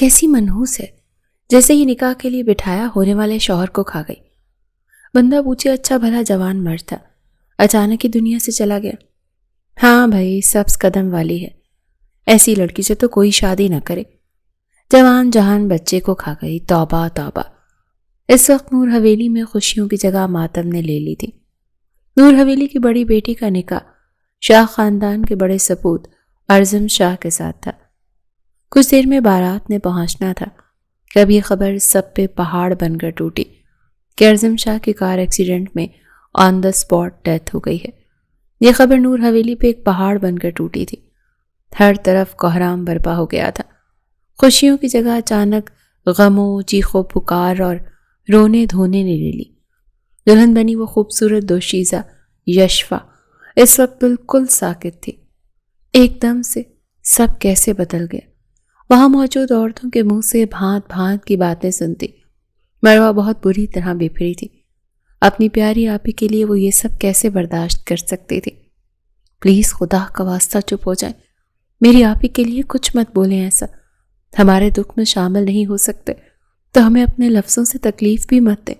کیسی منحوس ہے، جیسے یہ نکاح کے لیے بٹھایا ہونے والے شوہر کو کھا گئی۔ بندہ پوچھے اچھا بھلا جوان مرد تھا، اچانک ہی دنیا سے چلا گیا۔ ہاں بھائی، سبز قدم والی ہے، ایسی لڑکی سے تو کوئی شادی نہ کرے، جوان جہان بچے کو کھا گئی، توبہ توبہ۔ اس وقت نور حویلی میں خوشیوں کی جگہ ماتم نے لے لی تھی۔ نور حویلی کی بڑی بیٹی کا نکاح شاہ خاندان کے بڑے سپوت ارزم شاہ کے ساتھ تھا۔ کچھ دیر میں بارات نے پہنچنا تھا، کب یہ خبر سب پہ پہاڑ بن کر ٹوٹی کہ ارزم شاہ کی کار ایکسیڈنٹ میں آن دا اسپاٹ ڈیتھ ہو گئی ہے۔ یہ خبر نور حویلی پہ ایک پہاڑ بن کر ٹوٹی تھی۔ ہر طرف کوہرام برپا ہو گیا تھا۔ خوشیوں کی جگہ اچانک غموں، چیخو پکار اور رونے دھونے نے لے لی۔ دلہن بنی وہ خوبصورت دوشیزہ یشفا اس وقت بالکل ساکت تھی۔ ایک دم سے سب کیسے بدل گیا۔ وہاں موجود عورتوں کے منہ سے بھانت بھانت کی باتیں سنتی۔ مروہ بہت بری طرح بفری تھی۔ اپنی پیاری آپی کے لیے وہ یہ سب کیسے برداشت کر سکتی تھی۔ پلیز خدا کا واسطہ چپ ہو جائیں، میری آپی کے لیے کچھ مت بولیں، ایسا ہمارے دکھ میں شامل نہیں ہو سکتے تو ہمیں اپنے لفظوں سے تکلیف بھی مت دیں۔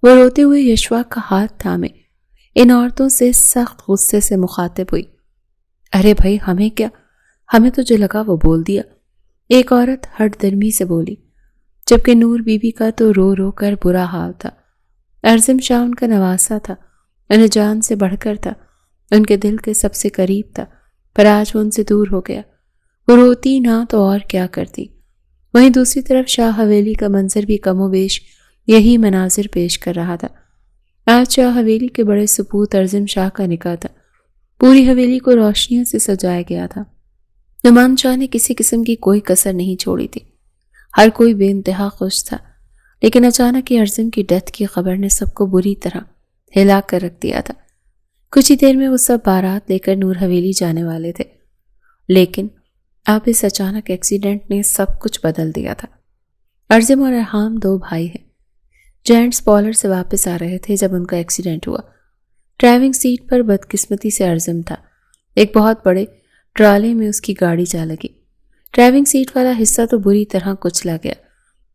وہ روتے ہوئے یشوا کا ہاتھ تھامے ان عورتوں سے سخت غصے سے مخاطب ہوئی۔ ارے بھائی، ہمیں کیا، ہمیں تو جو لگا وہ بول دیا، ایک عورت ہٹ درمی سے بولی، جبکہ نور بی بی کا تو رو رو کر برا حال تھا۔ ارزم شاہ ان کا نواسا تھا، انہیں جان سے بڑھ کر تھا، ان کے دل کے سب سے قریب تھا، پر آج وہ ان سے دور ہو گیا۔ وہ روتی نہ تو اور کیا کرتی۔ وہیں دوسری طرف شاہ حویلی کا منظر بھی کم و بیش یہی مناظر پیش کر رہا تھا۔ آج شاہ حویلی کے بڑے سپوت ارزم شاہ کا نکاح تھا۔ پوری حویلی کو روشنیوں سے سجایا گیا تھا۔ نعمان شاہ نے کسی قسم کی کوئی کسر نہیں چھوڑی تھی، ہر کوئی بے انتہا خوش تھا، لیکن اچانک ہی ارزم کی ڈیتھ کی خبر نے سب کو بری طرح ہلا کر رکھ دیا تھا۔ کچھ ہی دیر میں وہ سب بارات لے کر نور حویلی جانے والے تھے، لیکن اب اس اچانک ایکسیڈنٹ نے سب کچھ بدل دیا تھا۔ ارزم اور ارحام دو بھائی ہیں۔ جینٹس پالر سے واپس آ رہے تھے جب ان کا ایکسیڈنٹ ہوا۔ ڈرائیونگ سیٹ پر بدقسمتی سے ارزم تھا۔ ایک بہت بڑے ٹرالے میں اس کی گاڑی جا لگی۔ ڈرائیونگ سیٹ والا حصہ تو بری طرح کچلا گیا،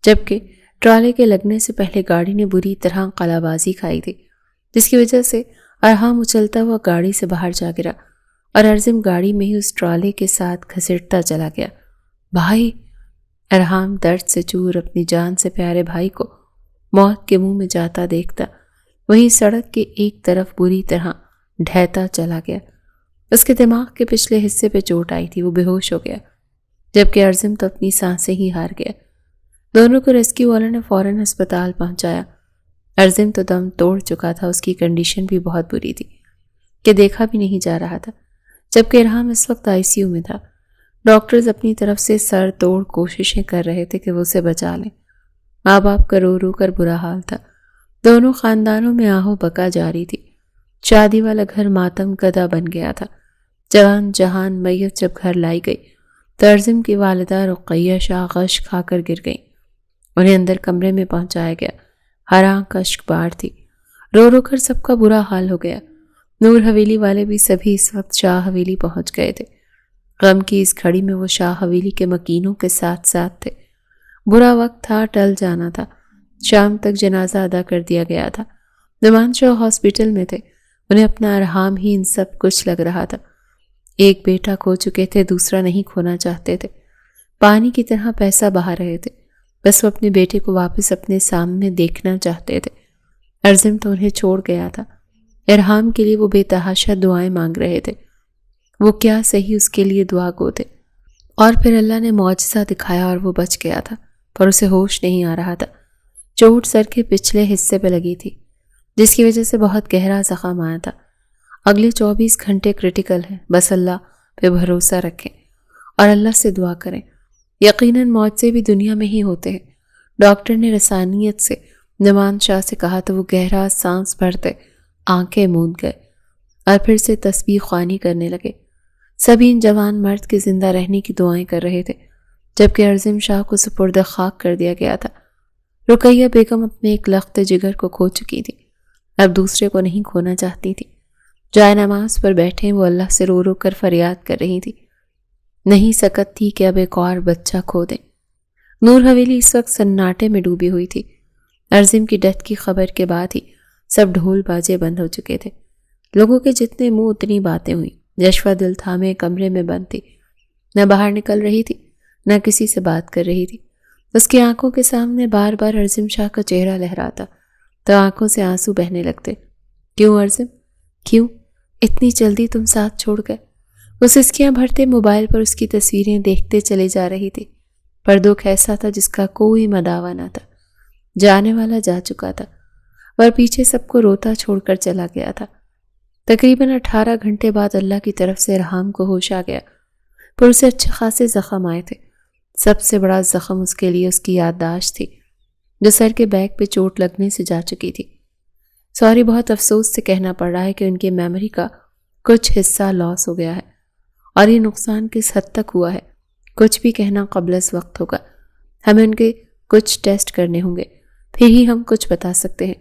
جبکہ ٹرالے کے لگنے سے پہلے گاڑی نے بری طرح قلع بازی کھائی تھی، جس کی وجہ سے ارحام اچلتا ہوا گاڑی سے باہر جا گرا اور ارزم گاڑی میں ہی اس ٹرالے کے ساتھ گھسٹتا چلا گیا۔ بھائی! ارحام درد سے چور اپنی جان سے پیارے بھائی کو موت کے منہ میں جاتا دیکھتا وہیں سڑک کے ایک طرف بری طرح ڈھہتا چلا گیا۔ اس کے دماغ کے پچھلے حصے پہ چوٹ آئی تھی، وہ بے ہوش ہو گیا، جبکہ ارزم تو اپنی سانسیں ہی ہار گیا۔ دونوں کو ریسکیو والوں نے فوراً ہسپتال پہنچایا۔ ارزم تو دم توڑ چکا تھا، اس کی کنڈیشن بھی بہت بری تھی کہ دیکھا بھی نہیں جا رہا تھا، جبکہ ارحام اس وقت آئی سی یو میں تھا۔ ڈاکٹرز اپنی طرف سے سر توڑ کوششیں کر رہے تھے کہ وہ اسے بچا لیں۔ ماں باپ کا رو رو کر برا حال تھا۔ دونوں خاندانوں میں آہو بکا جاری تھی۔ شادی والا گھر ماتم گدا بن گیا تھا۔ جوان جہان میت جب گھر لائی گئی تو ارزم کی والدہ رقیہ شاہ غش کھا کر گر گئیں۔ انہیں اندر کمرے میں پہنچایا گیا۔ ہر آنکھ اشک بار تھی، رو رو کر سب کا برا حال ہو گیا۔ نور حویلی والے بھی سبھی اس وقت شاہ حویلی پہنچ گئے تھے۔ غم کی اس گھڑی میں وہ شاہ حویلی کے مکینوں کے ساتھ ساتھ تھے۔ برا وقت تھا، ٹل جانا تھا۔ شام تک جنازہ ادا کر دیا گیا تھا۔ نعمان شاہ ہاسپٹل میں تھے، انہیں اپنا ارحام ہی ان سب کچھ لگ رہا تھا۔ ایک بیٹا کھو چکے تھے، دوسرا نہیں کھونا چاہتے تھے۔ پانی کی طرح پیسہ بہا رہے تھے، بس وہ اپنے بیٹے کو واپس اپنے سامنے دیکھنا چاہتے تھے۔ ارزم تو انہیں چھوڑ گیا تھا۔ ارحام کے لیے وہ بے تحاشا دعائیں مانگ رہے تھے۔ وہ کیا صحیح اس کے لیے دعا گو تھے۔ اور پھر اللہ نے معجزہ دکھایا اور وہ بچ گیا تھا، پر اسے ہوش نہیں آ رہا تھا۔ چوٹ سر کے پچھلے حصے پہ لگی تھی، جس کی وجہ سے بہت گہرا زخم آیا تھا۔ اگلے 24 گھنٹے کرٹیکل ہیں، بس اللہ پہ بھروسہ رکھیں اور اللہ سے دعا کریں۔ یقیناً معجزے بھی دنیا میں ہی ہوتے ہیں۔ ڈاکٹر نے رسانیت سے نعمان شاہ سے کہا تو وہ گہرا سانس بھرتے آنکھیں موند گئے اور پھر سے تسبیح خوانی کرنے لگے۔ سبھی ان جوان مرد کے زندہ رہنے کی دعائیں کر رہے تھے، جبکہ ارزم شاہ کو سپرد خاک کر دیا گیا تھا۔ رقیہ بیگم اپنے ایک لخت جگر کو کھو چکی تھی، اب دوسرے کو نہیں کھونا چاہتی تھی۔ جائے نماز پر بیٹھے وہ اللہ سے رو رو کر فریاد کر رہی تھی، نہیں سکت تھی کہ اب ایک اور بچہ کھو دیں۔ نور حویلی اس وقت سناٹے میں ڈوبی ہوئی تھی۔ عظیم کی ڈیتھ کی خبر کے بعد ہی سب ڈھول باجے بند ہو چکے تھے۔ لوگوں کے جتنے منہ اتنی باتیں ہوئی۔ یشوا دل تھامے کمرے میں بند تھی، نہ باہر نکل رہی تھی نہ کسی سے بات کر رہی تھی۔ اس کی آنکھوں کے سامنے بار بار عظیم شاہ کا چہرہ لہراتا تو آنکھوں سے آنسو بہنے لگتے۔ کیوں عظیم، کیوں اتنی جلدی تم ساتھ چھوڑ گئے؟ وہ سسکیاں بھرتے موبائل پر اس کی تصویریں دیکھتے چلے جا رہی تھی، پر دکھ ایسا تھا جس کا کوئی مداوا نہ تھا۔ جانے والا جا چکا تھا اور پیچھے سب کو روتا چھوڑ کر چلا گیا تھا۔ تقریباً 18 گھنٹے بعد اللہ کی طرف سے ارحام کو ہوش آ گیا، پر اسے اچھے خاصے زخم آئے تھے۔ سب سے بڑا زخم اس کے لیے اس کی یادداشت تھی، جو سر کے بیک پہ چوٹ لگنے سے جا چکی تھی۔ سوری، بہت افسوس سے کہنا پڑ رہا ہے کہ ان کی میموری کا کچھ حصہ لاس ہو گیا ہے، اور یہ نقصان کس حد تک ہوا ہے کچھ بھی کہنا قبل از وقت ہوگا۔ ہمیں ان کے کچھ ٹیسٹ کرنے ہوں گے، پھر ہی ہم کچھ بتا سکتے ہیں۔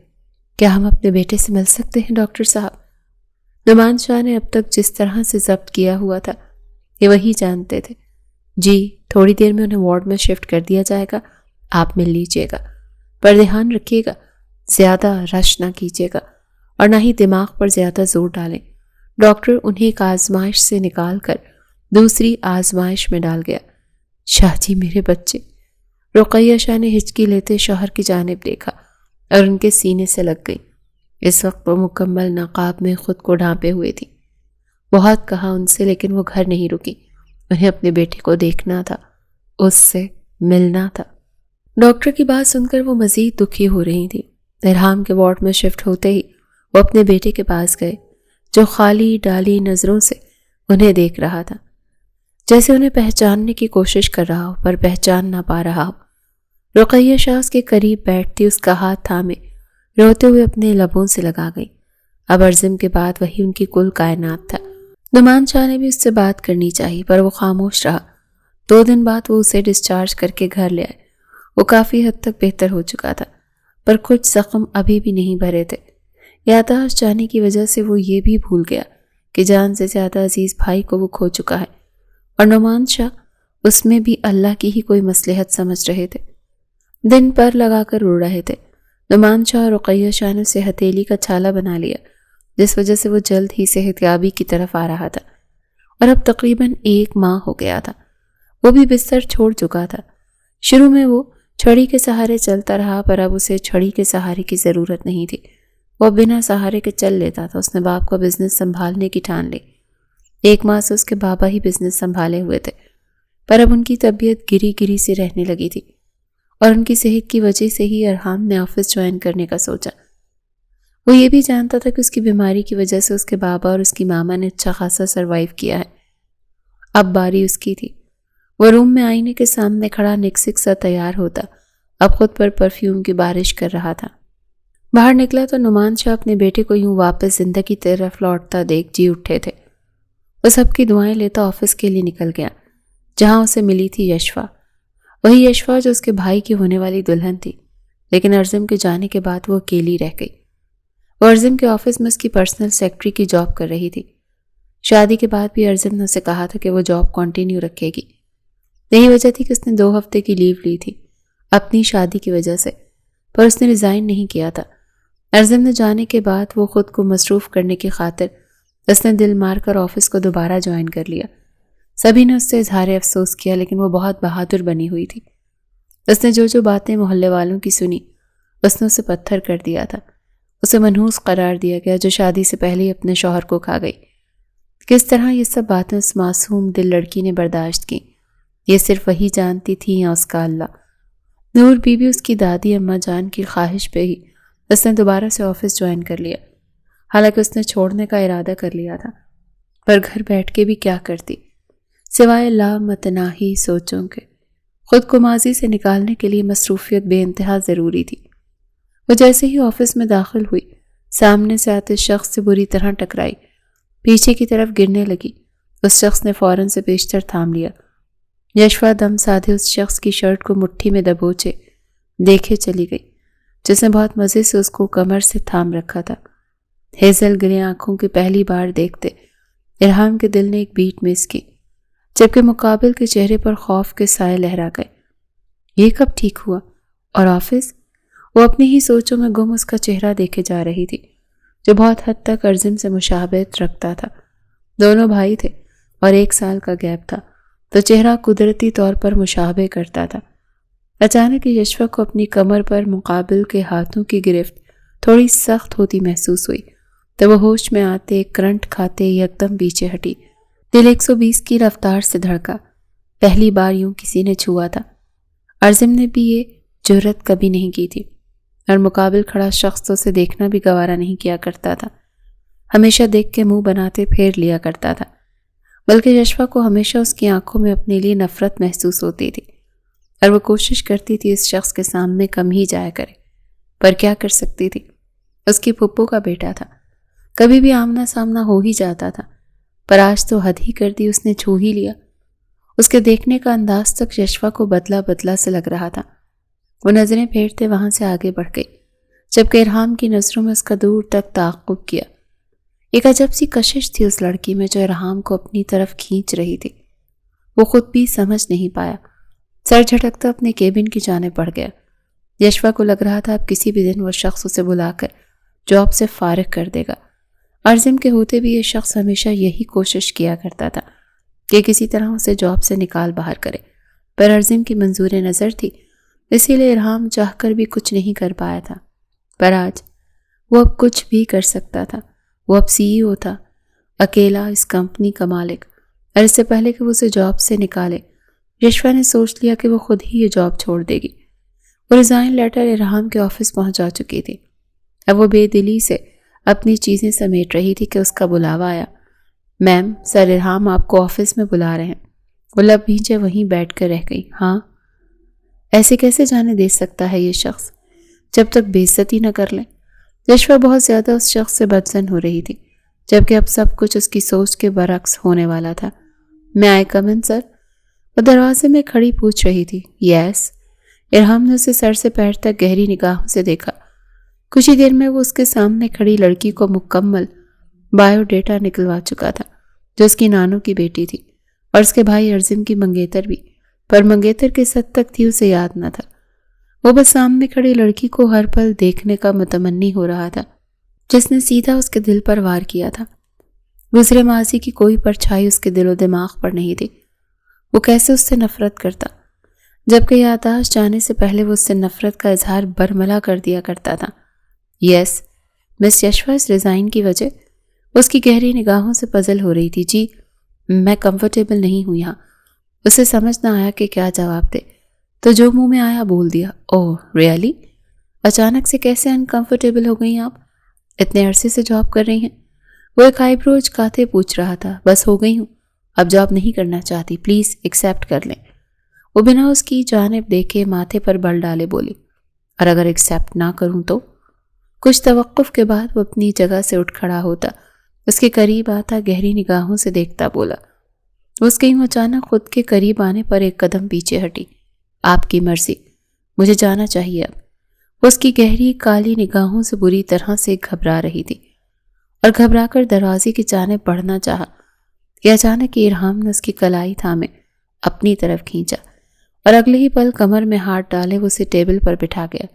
کیا ہم اپنے بیٹے سے مل سکتے ہیں ڈاکٹر صاحب؟ نعمان شاہ نے اب تک جس طرح سے ضبط کیا ہوا تھا یہ وہی جانتے تھے۔ جی، تھوڑی دیر میں انہیں وارڈ میں شفٹ کر دیا جائے گا، آپ مل لیجئے گا، پر دھیان رکھیے گا زیادہ رش نہ کیجیے گا اور نہ ہی دماغ پر زیادہ زور ڈالیں۔ ڈاکٹر انہیں ایک آزمائش سے نکال کر دوسری آزمائش میں ڈال گیا۔ شاہ جی، میرے بچے۔ رقیہ شاہ نے ہچکی لیتے شوہر کی جانب دیکھا اور ان کے سینے سے لگ گئی۔ اس وقت وہ مکمل نقاب میں خود کو ڈھانپے ہوئے تھی۔ بہت کہا ان سے، لیکن وہ گھر نہیں رکی۔ انہیں اپنے بیٹے کو دیکھنا تھا، اس سے ملنا تھا۔ ڈاکٹر کی بات سن کر وہ مزید دکھی ہو رہی تھی۔ ارحام کے وارڈ میں شفٹ ہوتے ہی وہ اپنے بیٹے کے پاس گئے، جو خالی ڈالی نظروں سے انہیں دیکھ رہا تھا، جیسے انہیں پہچاننے کی کوشش کر رہا ہو پر پہچان نہ پا رہا ہو۔ رقیہ شاہ اس کے قریب بیٹھتی اس کا ہاتھ تھامے روتے ہوئے اپنے لبوں سے لگا گئی۔ اب عظیم کے بعد وہی ان کی کل کائنات تھا۔ نعمان شاہ نے بھی اس سے بات کرنی چاہی، پر وہ خاموش رہا۔ 2 دن بعد وہ اسے ڈسچارج کر کے گھر لے آئے۔ وہ کافی حد تک بہتر ہو چکا تھا، پر کچھ زخم ابھی بھی نہیں بھرے تھے۔ یادداشت جانے کی وجہ سے وہ یہ بھی بھول گیا کہ جان سے زیادہ عزیز بھائی کو وہ کھو چکا ہے، اور نعمان شاہ اس میں بھی اللہ کی ہی کوئی مصلحت سمجھ رہے تھے۔ دن پر لگا کر اڑ رہے تھے۔ نعمان شاہ اور رقیہ شاہ نے اسے ہتھیلی کا چھالا بنا لیا، جس وجہ سے وہ جلد ہی صحت یابی کی طرف آ رہا تھا، اور اب تقریباً 1 ماہ ہو گیا تھا۔ وہ بھی بستر چھوڑ چکا تھا۔ شروع میں وہ چھڑی کے سہارے چلتا رہا، پر اب اسے چھڑی کے سہارے کی ضرورت نہیں تھی۔ وہ بنا سہارے کے چل لیتا تھا۔ اس نے باپ کا بزنس سنبھالنے کی ٹھان لی۔ 1 ماہ سے اس کے بابا ہی بزنس سنبھالے ہوئے تھے، پر اب ان کی طبیعت گری گری سے رہنے لگی تھی، اور ان کی صحت کی وجہ سے ہی ارحام نے آفس جوائن کرنے کا سوچا۔ وہ یہ بھی جانتا تھا کہ اس کی بیماری کی وجہ سے اس کے بابا اور اس کی ماما نے اچھا خاصا سروائیو کیا ہے۔ اب باری اس کی تھی۔ وہ روم میں آئینے کے سامنے کھڑا نکسک سا تیار ہوتا، اب خود پر پرفیوم کی بارش کر رہا تھا۔ باہر نکلا تو نعمان شاہ اپنے بیٹے کو یوں واپس زندگی طرف لوٹتا دیکھ جی اٹھے تھے۔ وہ سب کی دعائیں لیتا آفس کے لیے نکل گیا، جہاں اسے ملی تھی یشوا، وہی یشوا جو اس کے بھائی کی ہونے والی دلہن تھی۔ لیکن عظیم کے جانے کے بعد وہ اکیلی رہ گئی۔ وہ عظیم کے آفس میں اس کی پرسنل سیکرٹری کی جاب کر رہی تھی۔ شادی کے بعد بھی عظیم نے اسے کہا تھا کہ وہ جاب کنٹینیو رکھے گی۔ یہی وجہ تھی کہ اس نے 2 ہفتے کی لیو لی تھی اپنی شادی کی وجہ سے، پر اس نے ریزائن نہیں کیا تھا۔ عظیم نے جانے کے بعد وہ خود کو مصروف کرنے کی خاطر اس نے دل مار کر آفس کو دوبارہ جوائن کر لیا۔ سبھی نے اس سے اظہار افسوس کیا، لیکن وہ بہت بہادر بنی ہوئی تھی۔ اس نے جو باتیں محلے والوں کی سنی، اس نے اسے پتھر کر دیا تھا۔ اسے منحوس قرار دیا گیا، جو شادی سے پہلے ہی اپنے شوہر کو کھا گئی۔ کس طرح یہ سب باتیں اس معصوم دل لڑکی نے برداشت کی، یہ صرف وہی جانتی تھی یا اس کا اللہ۔ نور بی بی اس کی دادی اماں جان کی خواہش پہ ہی اس نے دوبارہ سے آفس جوائن کر لیا، حالانکہ اس نے چھوڑنے کا ارادہ کر لیا تھا، پر گھر بیٹھ کے بھی کیا کرتی سوائے لامتناہی سوچوں کے۔ خود کو ماضی سے نکالنے کے لیے مصروفیت بے انتہا ضروری تھی۔ وہ جیسے ہی آفس میں داخل ہوئی، سامنے سے آتے شخص سے بری طرح ٹکرائی، پیچھے کی طرف گرنے لگی۔ اس شخص نے فوراً سے پیشتر تھام لیا۔ یشوا دم سادھے اس شخص کی شرٹ کو مٹھی میں دبوچے دیکھے چلی گئی، جس نے بہت مزے سے اس کو کمر سے تھام رکھا تھا۔ ہیزل گرے آنکھوں کے پہلی بار دیکھتے ارحام کے دل نے ایک بیٹ مس کی، جبکہ مقابل کے چہرے پر خوف کے سائے لہرا گئے۔ یہ کب ٹھیک ہوا؟ اور آفس؟ وہ اپنی ہی سوچوں میں گم اس کا چہرہ دیکھے جا رہی تھی جو بہت حد تک عرضم سے مشابہت رکھتا تھا۔ دونوں بھائی تھے اور 1 سال کا گیپ تھا تو چہرہ قدرتی طور پر مشابہ کرتا تھا۔ اچانک یشوا کو اپنی کمر پر مقابل کے ہاتھوں کی گرفت تھوڑی سخت ہوتی محسوس ہوئی تو وہ ہوش میں آتے کرنٹ کھاتے یکدم پیچھے ہٹی۔ دل 120 کی رفتار سے دھڑکا۔ پہلی بار یوں کسی نے چھوا تھا۔ عرضم نے بھی یہ جرأت کبھی نہیں کی تھی اور مقابل کھڑا شخص تو اسے دیکھنا بھی گوارا نہیں کیا کرتا تھا، ہمیشہ دیکھ کے منہ بناتے پھیر لیا کرتا تھا، بلکہ یشوا کو ہمیشہ اس کی آنکھوں میں اپنے لیے نفرت محسوس ہوتی تھی اور وہ کوشش کرتی تھی اس شخص کے سامنے کم ہی جایا کرے، پر کیا کر سکتی تھی؟ اس کی پھپھو کا بیٹا تھا، کبھی بھی آمنا سامنا ہو ہی جاتا تھا، پر آج تو حد ہی کر دی، اس نے چھو ہی لیا۔ اس کے دیکھنے کا انداز تک یشوا کو بدلا بدلا سے لگ رہا تھا۔ وہ نظریں پھیرتے وہاں سے آگے بڑھ گئی، جبکہ ارحام کی نظروں میں اس کا دور تک تعاقب کیا۔ ایک عجب سی کشش تھی اس لڑکی میں جو ارحام کو اپنی طرف کھینچ رہی تھی۔ وہ خود بھی سمجھ نہیں پایا، سر جھٹکتا اپنے کیبن کی جانب بڑھ گیا۔ یشوا کو لگ رہا تھا اب کسی بھی دن وہ شخص اسے بلا کر جاب سے فارغ کر دے گا۔ عرضم کے ہوتے بھی یہ شخص ہمیشہ یہی کوشش کیا کرتا تھا کہ کسی طرح اسے جاب سے نکال باہر کرے، پر عرضم کی منظور نظر تھی، اسی لیے ارحام چاہ کر بھی کچھ نہیں کر پایا تھا۔ پر آج وہ اب کچھ بھی کر سکتا تھا۔ وہ اب CEO تھا، اکیلا اس کمپنی کا مالک، اور اس سے پہلے کہ وہ اسے جاب سے نکالے یشوا نے سوچ لیا کہ وہ خود ہی یہ جاب چھوڑ دے گی۔ وہ ریزائن لیٹر ارحام کے آفس پہنچا چکی تھی۔ اب وہ بے دلی سے اپنی چیزیں سمیٹ رہی تھی کہ اس کا بلاوا آیا۔ میم، سر ارحام آپ کو آفس میں بلا رہے ہیں۔ وہ لب بھینچے وہیں بیٹھ کر رہ گئی۔ ہاں؟ ایسے کیسے جانے دے سکتا ہے یہ شخص جب تک بے عزتی نہ کر لیں؟ یشوا بہت زیادہ اس شخص سے بدظن ہو رہی تھی، جبکہ اب سب کچھ اس کی سوچ کے برعکس ہونے والا تھا۔ میں آئی کم ان سر؟ وہ دروازے میں کھڑی پوچھ رہی تھی۔ یس۔ ارحام نے اسے سر سے پیر تک گہری نگاہوں سے دیکھا۔ کچھ ہی دیر میں وہ اس کے سامنے کھڑی لڑکی کو مکمل بایو ڈیٹا نکلوا چکا تھا جو اس کی نانو کی بیٹی تھی اور اس کے بھائی عرضم کی منگیتر بھی، پر منگیتر کس حد تک تھی اسے یاد نہ تھا۔ وہ بس سامنے کھڑی لڑکی کو ہر پل دیکھنے کا متمنی ہو رہا تھا جس نے سیدھا اس کے دل پر وار کیا تھا۔ گزرے ماضی کی کوئی پرچھائی اس کے دل و دماغ پر نہیں تھی۔ وہ کیسے اس سے نفرت کرتا، جبکہ یادداشت جانے سے پہلے وہ اس سے نفرت کا اظہار برملا کر دیا کرتا تھا۔ یس مس یشوا، اس ریزائن کی وجہ؟ اس کی گہری نگاہوں سے پزل ہو رہی تھی۔ جی، میں کمفرٹیبل نہیں ہوں یہاں۔ اسے سمجھ نہ آیا کہ کیا جواب دے، تو جو منہ میں آیا بول دیا۔ اوہ ریئلی؟ اچانک سے کیسے انکمفرٹیبل ہو گئی آپ؟ اتنے عرصے سے جاب کر رہی ہیں؟ وہ ایک آئی برو اچکاتے پوچھ رہا تھا۔ بس ہو گئی ہوں، اب جاب نہیں کرنا چاہتی، پلیز ایکسیپٹ کر لیں۔ وہ بنا اس کی جانب دیکھے ماتھے پر بل ڈالے بولی، اور اگر ایکسیپٹ نہ کروں تو؟ کچھ توقف کے بعد وہ اپنی جگہ سے اٹھ کھڑا ہوتا، اس کے قریب آتا، گہری نگاہوں سے دیکھتا بولا۔ اس کے یوں اچانک خود کے قریب آنے پر ایک قدم پیچھے ہٹی۔ آپ کی مرضی، مجھے جانا چاہیے اب۔ اس کی گہری کالی نگاہوں سے بری طرح سے گھبرا رہی تھی اور گھبرا کر دروازے کی جانب بڑھنا چاہا کہ اچانک ارحام نے اس کی کلائی تھامے اپنی طرف کھینچا اور اگلے ہی پل کمر میں ہاتھ ڈالے وہ اسے ٹیبل پر بٹھا گیا۔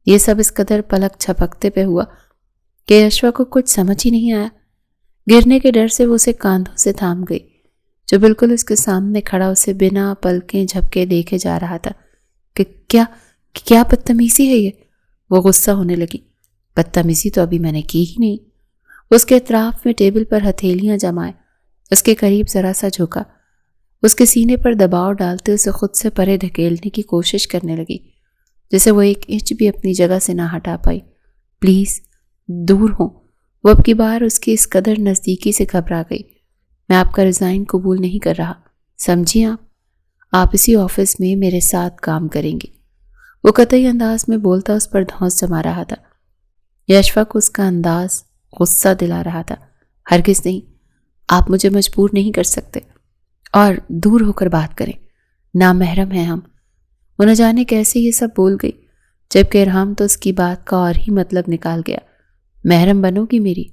یہ سب اس قدر پلک جھپکتے پہ ہوا کہ یشوا کو کچھ سمجھ ہی نہیں آیا۔ گرنے کے ڈر سے وہ اسے کاندھوں سے تھام گئی جو بالکل اس کے سامنے کھڑا اسے بنا پلکیں جھپکے دیکھے جا رہا تھا کہ کیا بدتمیزی ہے یہ؟ وہ غصہ ہونے لگی۔ بدتمیزی تو ابھی میں نے کی ہی نہیں۔ اس کے اطراف میں ٹیبل پر ہتھیلیاں جمائے اس کے قریب ذرا سا جھکا، اس کے سینے پر دباؤ ڈالتے اسے خود سے پرے دھکیلنے کی کوشش کرنے لگی جسے وہ 1 انچ بھی اپنی جگہ سے نہ ہٹا پائی۔ پلیز دور ہوں۔ وہ اب کی بار اس کی اس قدر نزدیکی سے گھبرا گئی۔ میں آپ کا ریزائن قبول نہیں کر رہا، سمجھی آپ اسی آفس میں میرے ساتھ کام کریں گے۔ وہ قطعی انداز میں بولتا اس پر دھونس جما رہا تھا۔ یشوا کو اس کا انداز غصہ دلا رہا تھا۔ ہرگز نہیں، آپ مجھے مجبور نہیں کر سکتے، اور دور ہو کر بات کریں، نامحرم ہیں ہم۔ وہ نہ جانے کیسے یہ سب بول گئی، جبکہ ارحام تو اس کی بات کا اور ہی مطلب نکال گیا۔ محرم بنو گی میری؟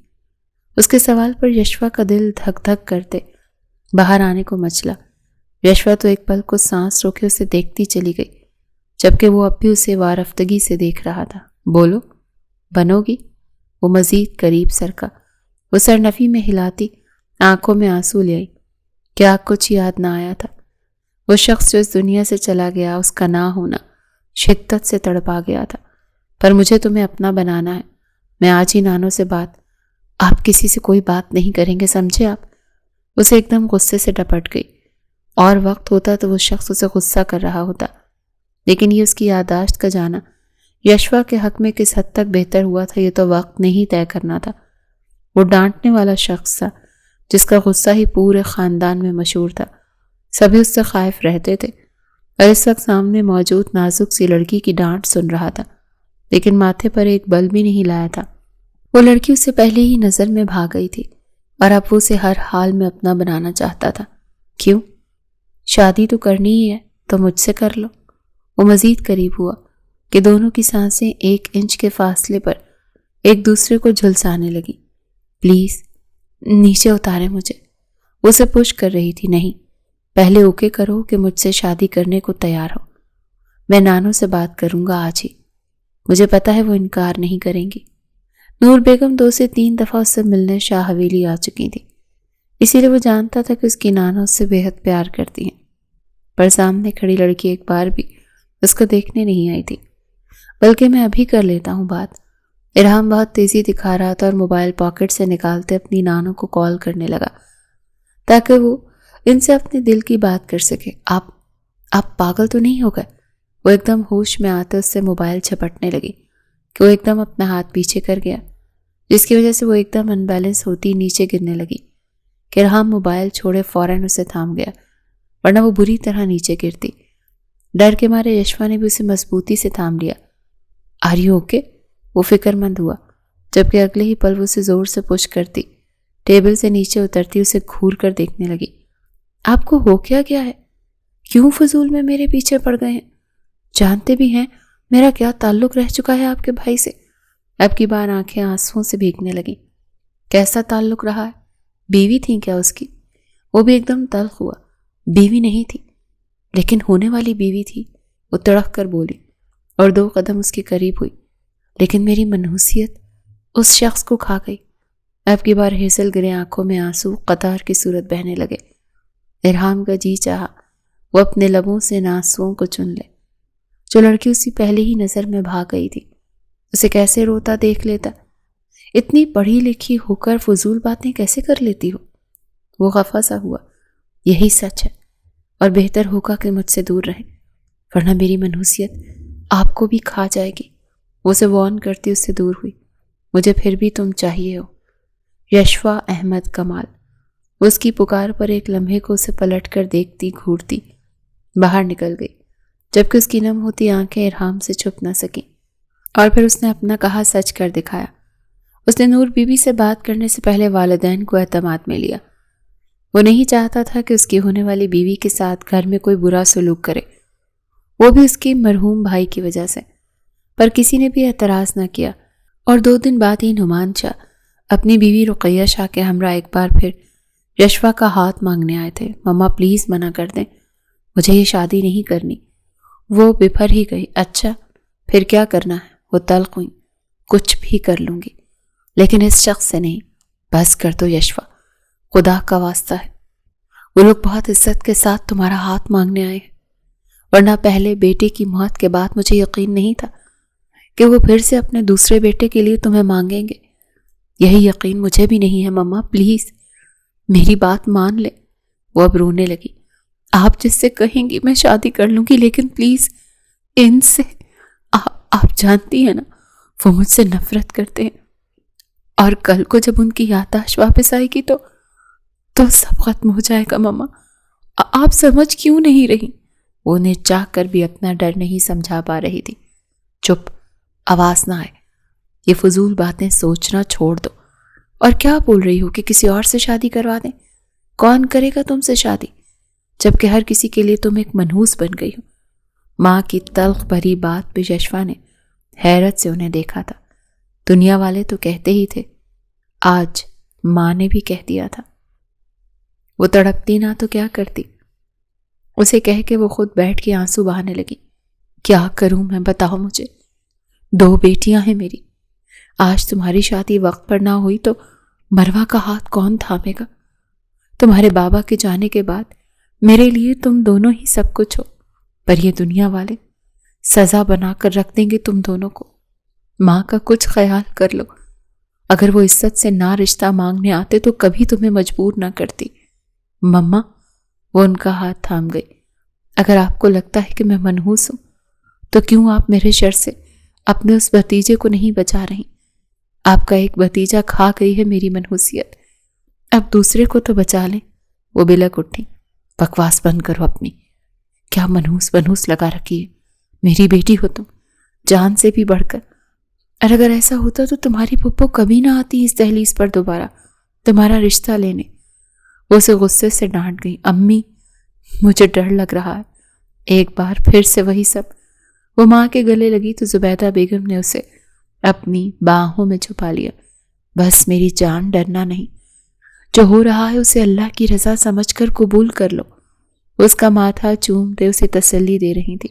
اس کے سوال پر یشوا کا دل دھک دھک کرتے باہر آنے کو مچلا۔ یشوا تو ایک پل کو سانس روکے اسے دیکھتی چلی گئی۔ جبکہ وہ اب بھی اسے وارفتگی سے دیکھ رہا تھا۔ بولو، بنو گی؟ وہ مزید قریب سرکا۔ وہ سر نفی میں ہلاتی آنکھوں میں آنسو لے آئی۔ کیا کچھ یاد نہ آیا تھا؟ وہ شخص جو اس دنیا سے چلا گیا، اس کا نہ ہونا شدت سے تڑپا گیا تھا۔ پر مجھے تمہیں اپنا بنانا ہے۔ میں آج ہی نانو سے آپ کسی سے کوئی بات نہیں کریں گے، سمجھے آپ؟ اسے ایک دم غصے سے ڈپٹ گئی۔ اور وقت ہوتا تو وہ شخص اسے غصہ کر رہا ہوتا، لیکن یہ اس کی یادداشت کا جانا یشوا کے حق میں کس حد تک بہتر ہوا تھا یہ تو وقت نہیں طے کرنا تھا۔ وہ ڈانٹنے والا شخص تھا جس کا غصہ ہی پورے خاندان میں مشہور تھا۔ سبھی اس سے خائف رہتے تھے، اور اس وقت سامنے موجود نازک سی لڑکی کی ڈانٹ سن رہا تھا، لیکن ماتھے پر ایک بل بھی نہیں لایا تھا۔ وہ لڑکی اسے پہلے ہی نظر میں بھا گئی تھی، اور اب وہ اسے ہر حال میں اپنا بنانا چاہتا تھا۔ کیوں؟ شادی تو کرنی ہی ہے تو مجھ سے کر لو۔ وہ مزید قریب ہوا کہ دونوں کی سانسیں 1 انچ کے فاصلے پر ایک دوسرے کو جھلسانے لگی۔ پلیز نیچے اتارے مجھے، وہ اسے پش کر رہی تھی۔ نہیں، پہلے اوکے کرو کہ مجھ سے شادی کرنے کو تیار ہو۔ میں نانو سے بات کروں گا آج ہی، مجھے پتا ہے وہ انکار نہیں کریں گی۔ نور بیگم 2 سے 3 دفعہ اس سے ملنے شاہ حویلی آ چکی تھی، اسی لیے وہ جانتا تھا کہ اس کی نانو اس سے بے حد پیار کرتی ہیں۔ پر سامنے کھڑی لڑکی ایک بار بھی اس کو دیکھنے نہیں آئی تھی۔ بلکہ میں ابھی کر لیتا ہوں بات۔ ارحام بہت تیزی دکھا رہا تھا اور موبائل پاکٹ سے نکالتے اپنی نانو کو کال کرنے لگا تاکہ وہ ان سے اپنے دل کی بات کر سکے۔ آپ پاگل تو نہیں ہو گئے؟ وہ ایک دم ہوش میں آتے اس سے موبائل جھپٹنے لگی کہ وہ ایک دم اپنا ہاتھ پیچھے کر گیا، جس کی وجہ سے وہ ایک دم ان بیلنس ہوتی نیچے گرنے لگی کہ ارحام موبائل چھوڑے فوراً اسے تھام گیا، ورنہ وہ بری طرح نیچے گرتی۔ ڈر کے مارے یشوا نے بھی اسے مضبوطی سے تھام لیا۔ Are you okay? وہ فکر مند ہوا، جبکہ اگلے ہی پل وہ اسے زور سے پش کرتی، ٹیبل سے نیچے اترتی، اسے گھور کر دیکھنے لگی۔ آپ کو ہو کیا گیا ہے؟ کیوں فضول میں میرے پیچھے پڑ گئے ہیں؟ جانتے بھی ہیں میرا کیا تعلق رہ چکا ہے آپ کے بھائی سے؟ اب کی بار آنکھیں آنسوؤں سے بھیگنے لگیں۔ کیسا تعلق رہا ہے؟ بیوی تھی کیا اس کی؟ وہ بھی ایک دم تلخ ہوا۔ بیوی نہیں تھی، لیکن ہونے والی بیوی تھی، وہ تڑک کر بولی اور 2 قدم اس کے قریب ہوئی۔ لیکن میری منحوسیت اس شخص کو کھا گئی۔ اب کی بار ہیزل گرے آنکھوں میں آنسو قطار کی صورت بہنے لگے۔ ارحام کا جی چاہا وہ اپنے لبوں سے آنسوؤں کو چن لے۔ جو لڑکی اسی پہلے ہی نظر میں بھاگ گئی تھی، اسے کیسے روتا دیکھ لیتا؟ اتنی پڑھی لکھی ہو کر فضول باتیں کیسے کر لیتی ہو؟ وہ خفا سا ہوا۔ یہی سچ ہے، اور بہتر ہوگا کہ مجھ سے دور رہیں، ورنہ میری منحوسیت آپ کو بھی کھا جائے گی۔ وہ اسے وارن کرتی اس سے دور ہوئی۔ مجھے پھر بھی تم چاہیے ہو، یشوا احمد کمال۔ وہ اس کی پکار پر ایک لمحے کو اسے پلٹ کر دیکھتی گھورتی باہر نکل گئی، جبکہ اس کی نم ہوتی آنکھیں ارحام سے چھپ نہ سکیں۔ اور پھر اس نے اپنا کہا سچ کر دکھایا۔ اس نے نور بی بی سے بات کرنے سے پہلے والدین کو اعتماد میں لیا۔ وہ نہیں چاہتا تھا کہ اس کی ہونے والی بیوی کے ساتھ گھر میں کوئی برا سلوک کرے، وہ بھی اس کی مرحوم بھائی کی وجہ سے۔ پر کسی نے بھی اعتراض نہ کیا، اور 2 دن بعد ہی نعمان شاہ اپنی بیوی رقیہ شاہ کے ہمراہ ایک بار پھر یشوا کا ہاتھ مانگنے آئے تھے۔ مما پلیز منع کر دیں، مجھے یہ شادی نہیں کرنی۔ وہ بپھر ہی گئی۔ اچھا پھر کیا کرنا ہے؟ وہ تلخ ہوئی۔ کچھ بھی کر لوں گی، لیکن اس شخص سے نہیں۔ بس کر دو یشوا، خدا کا واسطہ ہے، وہ لوگ بہت عزت کے ساتھ تمہارا ہاتھ مانگنے آئے ہیں، ورنہ پہلے بیٹے کی موت کے بعد مجھے یقین نہیں تھا کہ وہ پھر سے اپنے دوسرے بیٹے کے لیے تمہیں مانگیں گے۔ یہی یقین مجھے بھی نہیں ہے مما، پلیز میری بات مان لے۔ وہ اب رونے لگی۔ آپ جس سے کہیں گی میں شادی کر لوں گی، لیکن پلیز ان سے، آپ جانتی ہیں نا وہ مجھ سے نفرت کرتے ہیں، اور کل کو جب ان کی یادداشت واپس آئے گی تو سب ختم ہو جائے گا مما۔ آپ سمجھ کیوں نہیں رہی؟ وہ انہیں چاہ کر بھی اپنا ڈر نہیں سمجھا پا رہی تھی۔ چپ، آواز نہ آئے، یہ فضول باتیں سوچنا چھوڑ دو۔ اور کیا بول رہی ہو کہ کسی اور سے شادی کروا دیں؟ کون کرے گا تم سے شادی، جبکہ ہر کسی کے لیے تم ایک منحوس بن گئی ہو؟ ماں کی تلخ بھری بات پہ یشوا نے حیرت سے انہیں دیکھا تھا۔ دنیا والے تو کہتے ہی تھے، آج ماں نے بھی کہہ دیا تھا۔ وہ تڑپتی نہ تو کیا کرتی، اسے کہہ کے وہ خود بیٹھ کے آنسو بہانے لگی۔ کیا کروں میں، بتاؤ مجھے۔ 2 بیٹیاں ہیں میری، آج تمہاری شادی وقت پر نہ ہوئی تو مروہ کا ہاتھ کون تھامے گا؟ تمہارے بابا کے جانے کے بعد میرے لیے تم دونوں ہی سب کچھ ہو، پر یہ دنیا والے سزا بنا کر رکھ دیں گے تم دونوں کو۔ ماں کا کچھ خیال کر لو، اگر وہ عزت سے نہ رشتہ مانگنے آتے تو کبھی تمہیں مجبور نہ کرتی۔ مما، وہ ان کا ہاتھ تھام گئی، اگر آپ کو لگتا ہے کہ میں منحوس ہوں تو کیوں آپ میرے شر سے اپنے اس بھتیجے کو نہیں بچا رہی؟ آپ کا ایک بھتیجا کھا گئی ہے میری منحوسیت، اب دوسرے کو تو بچا لیں۔ وہ بلک اٹھی۔ بکواس بند کرو اپنی، کیا منحوس لگا رکھی ہے؟ میری بیٹی ہو تم، جان سے بھی بڑھ کر، اور اگر ایسا ہوتا تو تمہاری پھپھو کبھی نہ آتی اس دہلیز پر دوبارہ تمہارا رشتہ لینے۔ وہ اسے غصے سے ڈانٹ گئی۔ امی، مجھے ڈر لگ رہا ہے۔ ایک بار پھر سے وہی سب۔ وہ ماں کے گلے لگی تو زبیدہ بیگم نے اسے اپنی باہوں میں چھپا لیا۔ بس میری جان، ڈرنا نہیں، جو ہو رہا ہے اسے اللہ کی رضا سمجھ کر قبول کر لو۔ وہ اس کا ماتھا چومتے اسے تسلی دے رہی تھی،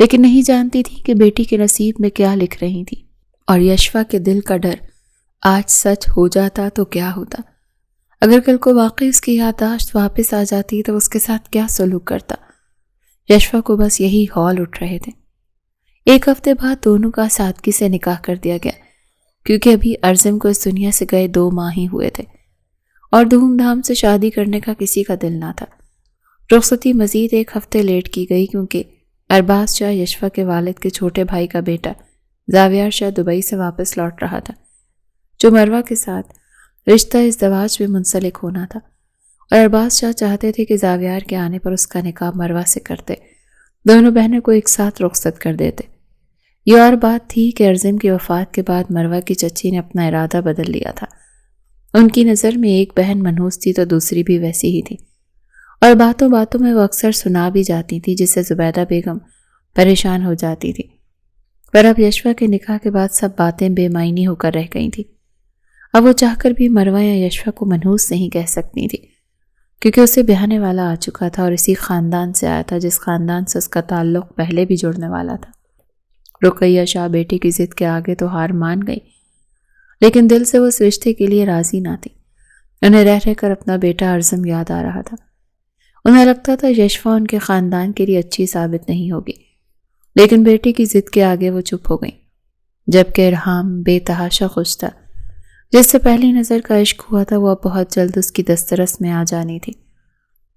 لیکن نہیں جانتی تھی کہ بیٹی کے نصیب میں کیا لکھ رہی تھی۔ اور یشوا کے دل کا ڈر آج سچ ہو جاتا تو کیا ہوتا؟ اگر کل کو واقعی اس کی یادداشت واپس آ جاتی تو اس کے ساتھ کیا سلوک کرتا؟ یشوا کو بس یہی ہال اٹھ رہے تھے۔ 1 ہفتے بعد دونوں کا سادگی سے نکاح کر دیا گیا، کیونکہ ابھی ارزم کو اس دنیا سے گئے 2 ماہ ہی ہوئے تھے اور دھوم دھام سے شادی کرنے کا کسی کا دل نہ تھا۔ رخصتی مزید 1 ہفتے لیٹ کی گئی کیونکہ ارباز شاہ یشوا کے والد کے چھوٹے بھائی کا بیٹا زاویار شاہ دبئی سے واپس لوٹ رہا تھا، جو مروہ کے ساتھ رشتہ ازدواج میں منسلک ہونا تھا، اور ارباز شاہ چاہتے تھے کہ زاویار کے آنے پر اس کا نکاح مروہ سے کرتے، دونوں بہنوں کو ایک ساتھ رخصت کر دیتے۔ یہ اور بات تھی کہ ارزم کی وفات کے بعد مروہ کی چچی نے اپنا ارادہ بدل لیا تھا۔ ان کی نظر میں ایک بہن منحوس تھی تو دوسری بھی ویسی ہی تھی، اور باتوں باتوں میں وہ اکثر سنا بھی جاتی تھی، جس سے زبیدہ بیگم پریشان ہو جاتی تھی۔ پر اب یشوا کے نکاح کے بعد سب باتیں بے معنی ہو کر رہ گئی تھی۔ اب وہ چاہ کر بھی مروہ یا یشوا کو منحوس نہیں کہہ سکتی تھی، کیونکہ اسے بیاہنے والا آ چکا تھا اور اسی خاندان سے آیا تھا جس خاندان سے اس کا تعلق پہلے بھی جڑنے والا تھا۔ رقیہ شاہ بیٹی کی ضد کے آگے تو ہار مان گئی، لیکن دل سے وہ اس رشتے کے لیے راضی نہ تھی۔ انہیں رہ رہ کر اپنا بیٹا ارزم یاد آ رہا تھا۔ انہیں لگتا تھا یشوا ان کے خاندان کے لیے اچھی ثابت نہیں ہوگی، لیکن بیٹی کی ضد کے آگے وہ چپ ہو گئیں، جبکہ ارحام بے تحاشا خوش تھا۔ جس سے پہلی نظر کا عشق ہوا تھا وہ اب بہت جلد اس کی دسترس میں آ جانی تھی۔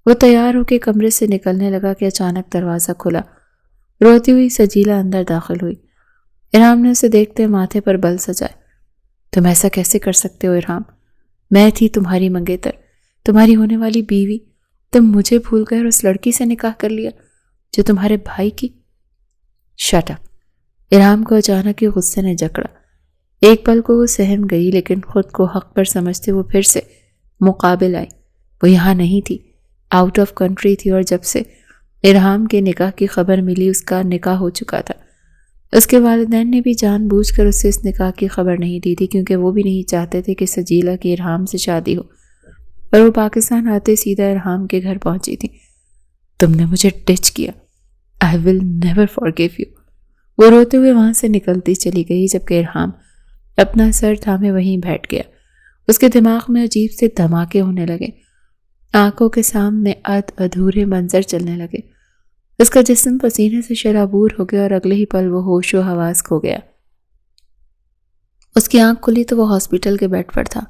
وہ تیار ہو کے کمرے سے نکلنے لگا کہ اچانک دروازہ کھلا۔ روتی ہوئی سجیلا اندر داخل ہوئی۔ ارحام نے اسے دیکھتے ماتھے پر بل سجائے۔ تم ایسا کیسے کر سکتے ہو ارحام؟ میں تھی تمہاری منگیتر، تمہاری ہونے والی بیوی، تم مجھے بھول گئے اور اس لڑکی سے نکاح کر لیا جو تمہارے بھائی کی۔ Shut up! ارحام کو اچانک ہی غصے نے جکڑا۔ ایک پل کو وہ سہم گئی، لیکن خود کو حق پر سمجھتے وہ پھر سے مقابل آئی۔ وہ یہاں نہیں تھی، آؤٹ آف کنٹری تھی، اور جب سے ارحام کے نکاح کی خبر ملی اس کا نکاح ہو چکا تھا۔ اس کے والدین نے بھی جان بوجھ کر اسے اس نکاح کی خبر نہیں دی تھی، کیونکہ وہ بھی نہیں چاہتے تھے کہ سجیلا کی ارحام سے شادی ہو، اور وہ پاکستان آتے سیدھا ارحام کے گھر پہنچی تھی۔ تم نے مجھے ڈچ کیا، I will never forgive you۔ وہ روتے ہوئے وہاں سے نکلتی چلی گئی، جبکہ ارحام اپنا سر تھامے وہیں بیٹھ گیا۔ اس کے دماغ میں عجیب سے دھماکے ہونے لگے، آنکھوں کے سامنے ادھورے منظر چلنے لگے۔ اس کا جسم پسینے سے شرابور ہو گیا اور اگلے ہی پل وہ ہوش و حواس کھو گیا۔ اس کی آنکھ کھلی تو وہ ہاسپٹل کے بیڈ پر تھا۔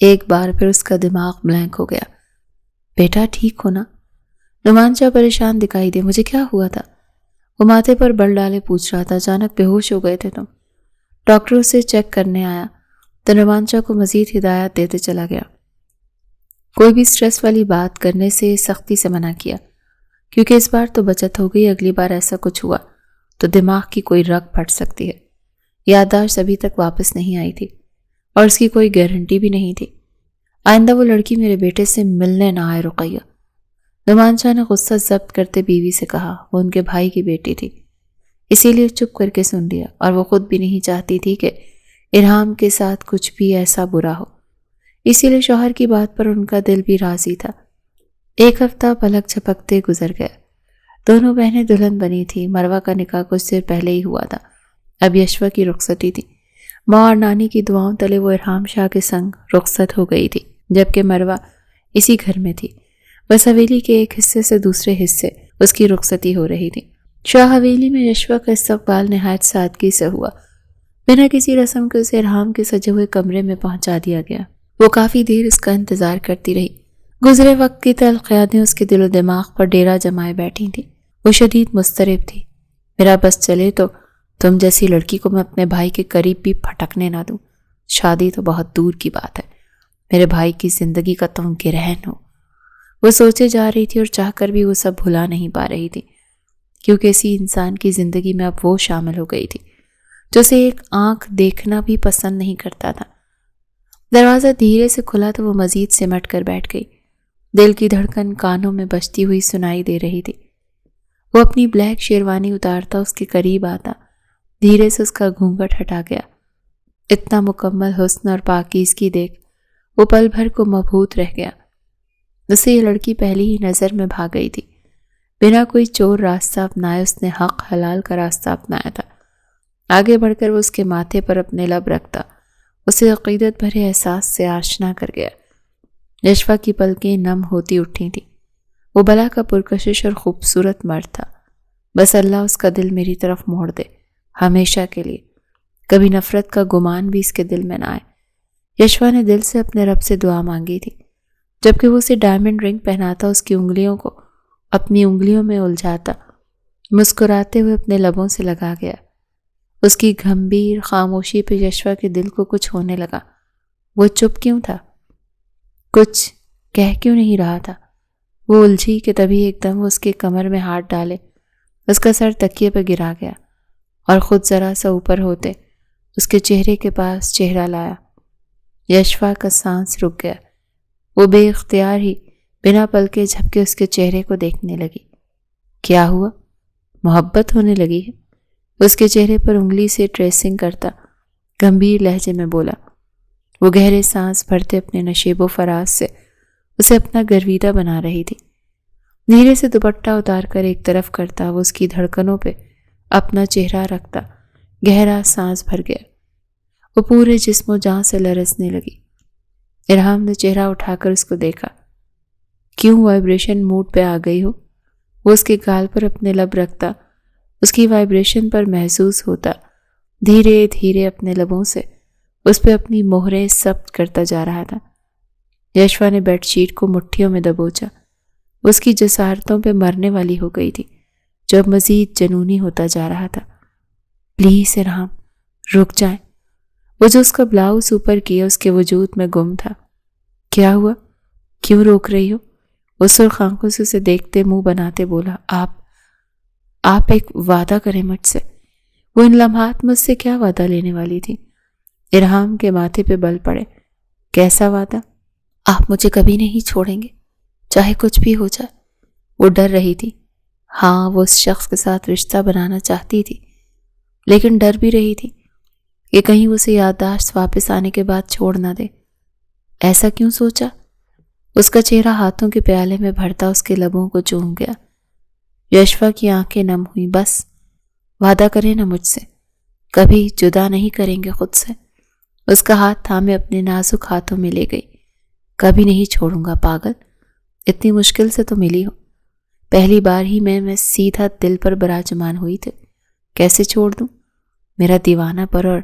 ایک بار پھر اس کا دماغ بلینک ہو گیا۔ بیٹا ٹھیک ہو نا؟ نعمان شاہ پریشان دکھائی دے۔ مجھے کیا ہوا تھا؟ وہ ماتھے پر بل ڈالے پوچھ رہا تھا۔ اچانک بے ہوش ہو گئے تھے تم؟ ڈاکٹر اسے چیک کرنے آیا تو نعمان شاہ کو مزید ہدایات دیتے چلا گیا۔ کوئی بھی سٹریس والی بات کرنے سے سختی سے منع کیا، کیونکہ اس بار تو بچت ہو گئی، اگلی بار ایسا کچھ ہوا تو دماغ کی کوئی رگ پھٹ سکتی ہے۔ یادداشت ابھی تک واپس نہیں آئی تھی اور اس کی کوئی گارنٹی بھی نہیں تھی۔ آئندہ وہ لڑکی میرے بیٹے سے ملنے نہ آئے رقیہ۔ نعمان شاہ نے غصہ ضبط کرتے بیوی سے کہا۔ وہ ان کے بھائی کی بیٹی تھی، اسی لیے چپ کر کے سن لیا، اور وہ خود بھی نہیں چاہتی تھی کہ ارحام کے ساتھ کچھ بھی ایسا برا ہو، اسی لیے شوہر کی بات پر ان کا دل بھی راضی تھا۔ 1 ہفتہ پلک جھپکتے گزر گیا۔ دونوں بہنیں دلہن بنی تھی۔ مروہ کا نکاح کچھ دیر پہلے ہی ہوا تھا۔ اب یشوا کی رخصتی تھی۔ ماں اور نانی کی دعاؤں تلے وہ ارحام شاہ کے سنگ رخصت ہو گئی تھی، جبکہ مروہ اسی گھر میں تھی۔ بس حویلی کے ایک حصے سے دوسرے حصے اس کی رخصتی ہو رہی تھی۔ شاہ حویلی میں یشوا کا استقبال نہایت سادگی سے ہوا۔ بنا کسی رسم کے اسے ارحام کے سجے ہوئے کمرے میں پہنچا دیا گیا۔ وہ کافی دیر اس کا انتظار کرتی رہی۔ گزرے وقت کی تلخ یادیں اس کے دل و دماغ پر ڈیرا جمائے بیٹھی تھیں۔ وہ شدید مضطرب تھی۔ میرا بس چلے تو تم جیسی لڑکی کو میں اپنے بھائی کے قریب بھی پھٹکنے نہ دوں۔ شادی تو بہت دور کی بات ہے، میرے بھائی کی زندگی کا تم گرہن ہو۔ وہ سوچے جا رہی تھی اور چاہ کر بھی وہ سب بھلا نہیں پا رہی تھی، کیونکہ اسی انسان کی زندگی میں اب وہ شامل ہو گئی تھی جو اسے ایک آنکھ دیکھنا بھی پسند نہیں کرتا تھا۔ دروازہ دھیرے سے کھلا تو وہ مزید سمٹ کر بیٹھ گئی۔ دل کی دھڑکن کانوں میں بجتی ہوئی سنائی دے رہی تھی۔ وہ اپنی بلیک شیروانی اتارتا اس کے قریب آتا، دھیرے سے اس کا گھونگھٹ ہٹا گیا۔ اتنا مکمل حسن اور پاکیزگی دیکھ وہ پل بھر کو مبہوت رہ گیا۔ اسے یہ لڑکی پہلی ہی نظر میں بھا گئی تھی۔ بنا کوئی چور راستہ اپنائے اس نے حق حلال کا راستہ اپنایا تھا۔ آگے بڑھ کر وہ اس کے ماتھے پر اپنے لب رکھتا اسے عقیدت بھرے احساس سے آشنا کر گیا۔ یشوا کی پلکیں نم ہوتی اٹھی تھیں۔ وہ بلا کا پرکشش اور خوبصورت مرد تھا۔ بس اللہ اس کا دل میری طرف موڑ دے، ہمیشہ کے لیے۔ کبھی نفرت کا گمان بھی اس کے دل میں نہ آئے۔ یشوا نے دل سے اپنے رب سے دعا مانگی تھی۔ جبکہ وہ اسے ڈائمنڈ رنگ پہناتا اس کی انگلیوں کو اپنی انگلیوں میں الجھاتا، مسکراتے ہوئے اپنے لبوں سے لگا گیا۔ اس کی گھمبیر خاموشی پہ یشوا کے دل کو کچھ ہونے لگا۔ وہ چپ کیوں تھا؟ کچھ کہہ کیوں نہیں رہا تھا؟ وہ الجھی کہ تبھی ایک دم وہ اس کے کمر میں ہاتھ ڈالے، اس کا سر تکیے پہ گرا گیا اور خود ذرا سا اوپر ہوتے اس کے چہرے کے پاس چہرہ لایا۔ یشوا کا سانس رک گیا۔ وہ بے اختیار ہی بنا پلکے جھپکے اس کے چہرے کو دیکھنے لگی۔ کیا ہوا؟ محبت ہونے لگی ہے؟ اس کے چہرے پر انگلی سے ٹریسنگ کرتا گمبھیر لہجے میں بولا۔ وہ گہرے سانس بھرتے اپنے نشیب و فراز سے اسے اپنا گرویدہ بنا رہی تھی۔ دھیرے سے دوپٹہ اتار کر ایک طرف کرتا وہ اس کی دھڑکنوں پہ اپنا چہرہ رکھتا گہرا سانس بھر گیا۔ وہ پورے جسم و جان سے لرزنے لگی۔ ارحام نے چہرہ اٹھا کر اس کو دیکھا۔ کیوں وائبریشن موڈ پہ آ گئی ہو؟ وہ اس کے گال پر اپنے لب رکھتا اس کی وائبریشن پر محسوس ہوتا، دھیرے دھیرے اپنے لبوں سے اس پہ اپنی مہریں ثبت کرتا جا رہا تھا۔ یشوا نے بیڈ شیٹ کو مٹھیوں میں دبوچا۔ اس کی جسارتوں پہ مرنے والی ہو گئی تھی، جو اب مزید جنونی ہوتا جا رہا تھا۔ پلیز ارحام، رک جائیں۔ وہ جو اس کا بلاؤز اوپر کیا اس کے وجود میں گم تھا۔ کیا ہوا؟ کیوں روک رہی ہو؟ وہ سرخ آنکھوں سے اسے دیکھتے منہ بناتے بولا۔ آپ ایک وعدہ کریں مجھ سے۔ وہ ان لمحات مجھ سے کیا وعدہ لینے والی تھی؟ ارحام کے ماتھے پہ بل پڑے۔ کیسا وعدہ؟ آپ مجھے کبھی نہیں چھوڑیں گے، چاہے کچھ بھی ہو جائے۔ وہ ڈر رہی تھی۔ ہاں، وہ اس شخص کے ساتھ رشتہ بنانا چاہتی تھی، لیکن ڈر بھی رہی تھی کہ کہیں اسے یادداشت واپس آنے کے بعد چھوڑ نہ دے۔ ایسا کیوں سوچا؟ اس کا چہرہ ہاتھوں کے پیالے میں بھرتا اس کے لبوں کو چوم گیا۔ یشوا کی آنکھیں نم ہوئیں۔ بس وعدہ کریں نا مجھ سے، کبھی جدا نہیں کریں گے خود سے۔ اس کا ہاتھ تھامے اپنے نازک ہاتھوں میں لے گئی۔ کبھی نہیں چھوڑوں گا پاگل، اتنی مشکل سے تو ملی ہو۔ پہلی بار ہی میں سیدھا دل پر براجمان ہوئی تھی، کیسے چھوڑ دوں؟ میرا دیوانہ پر اور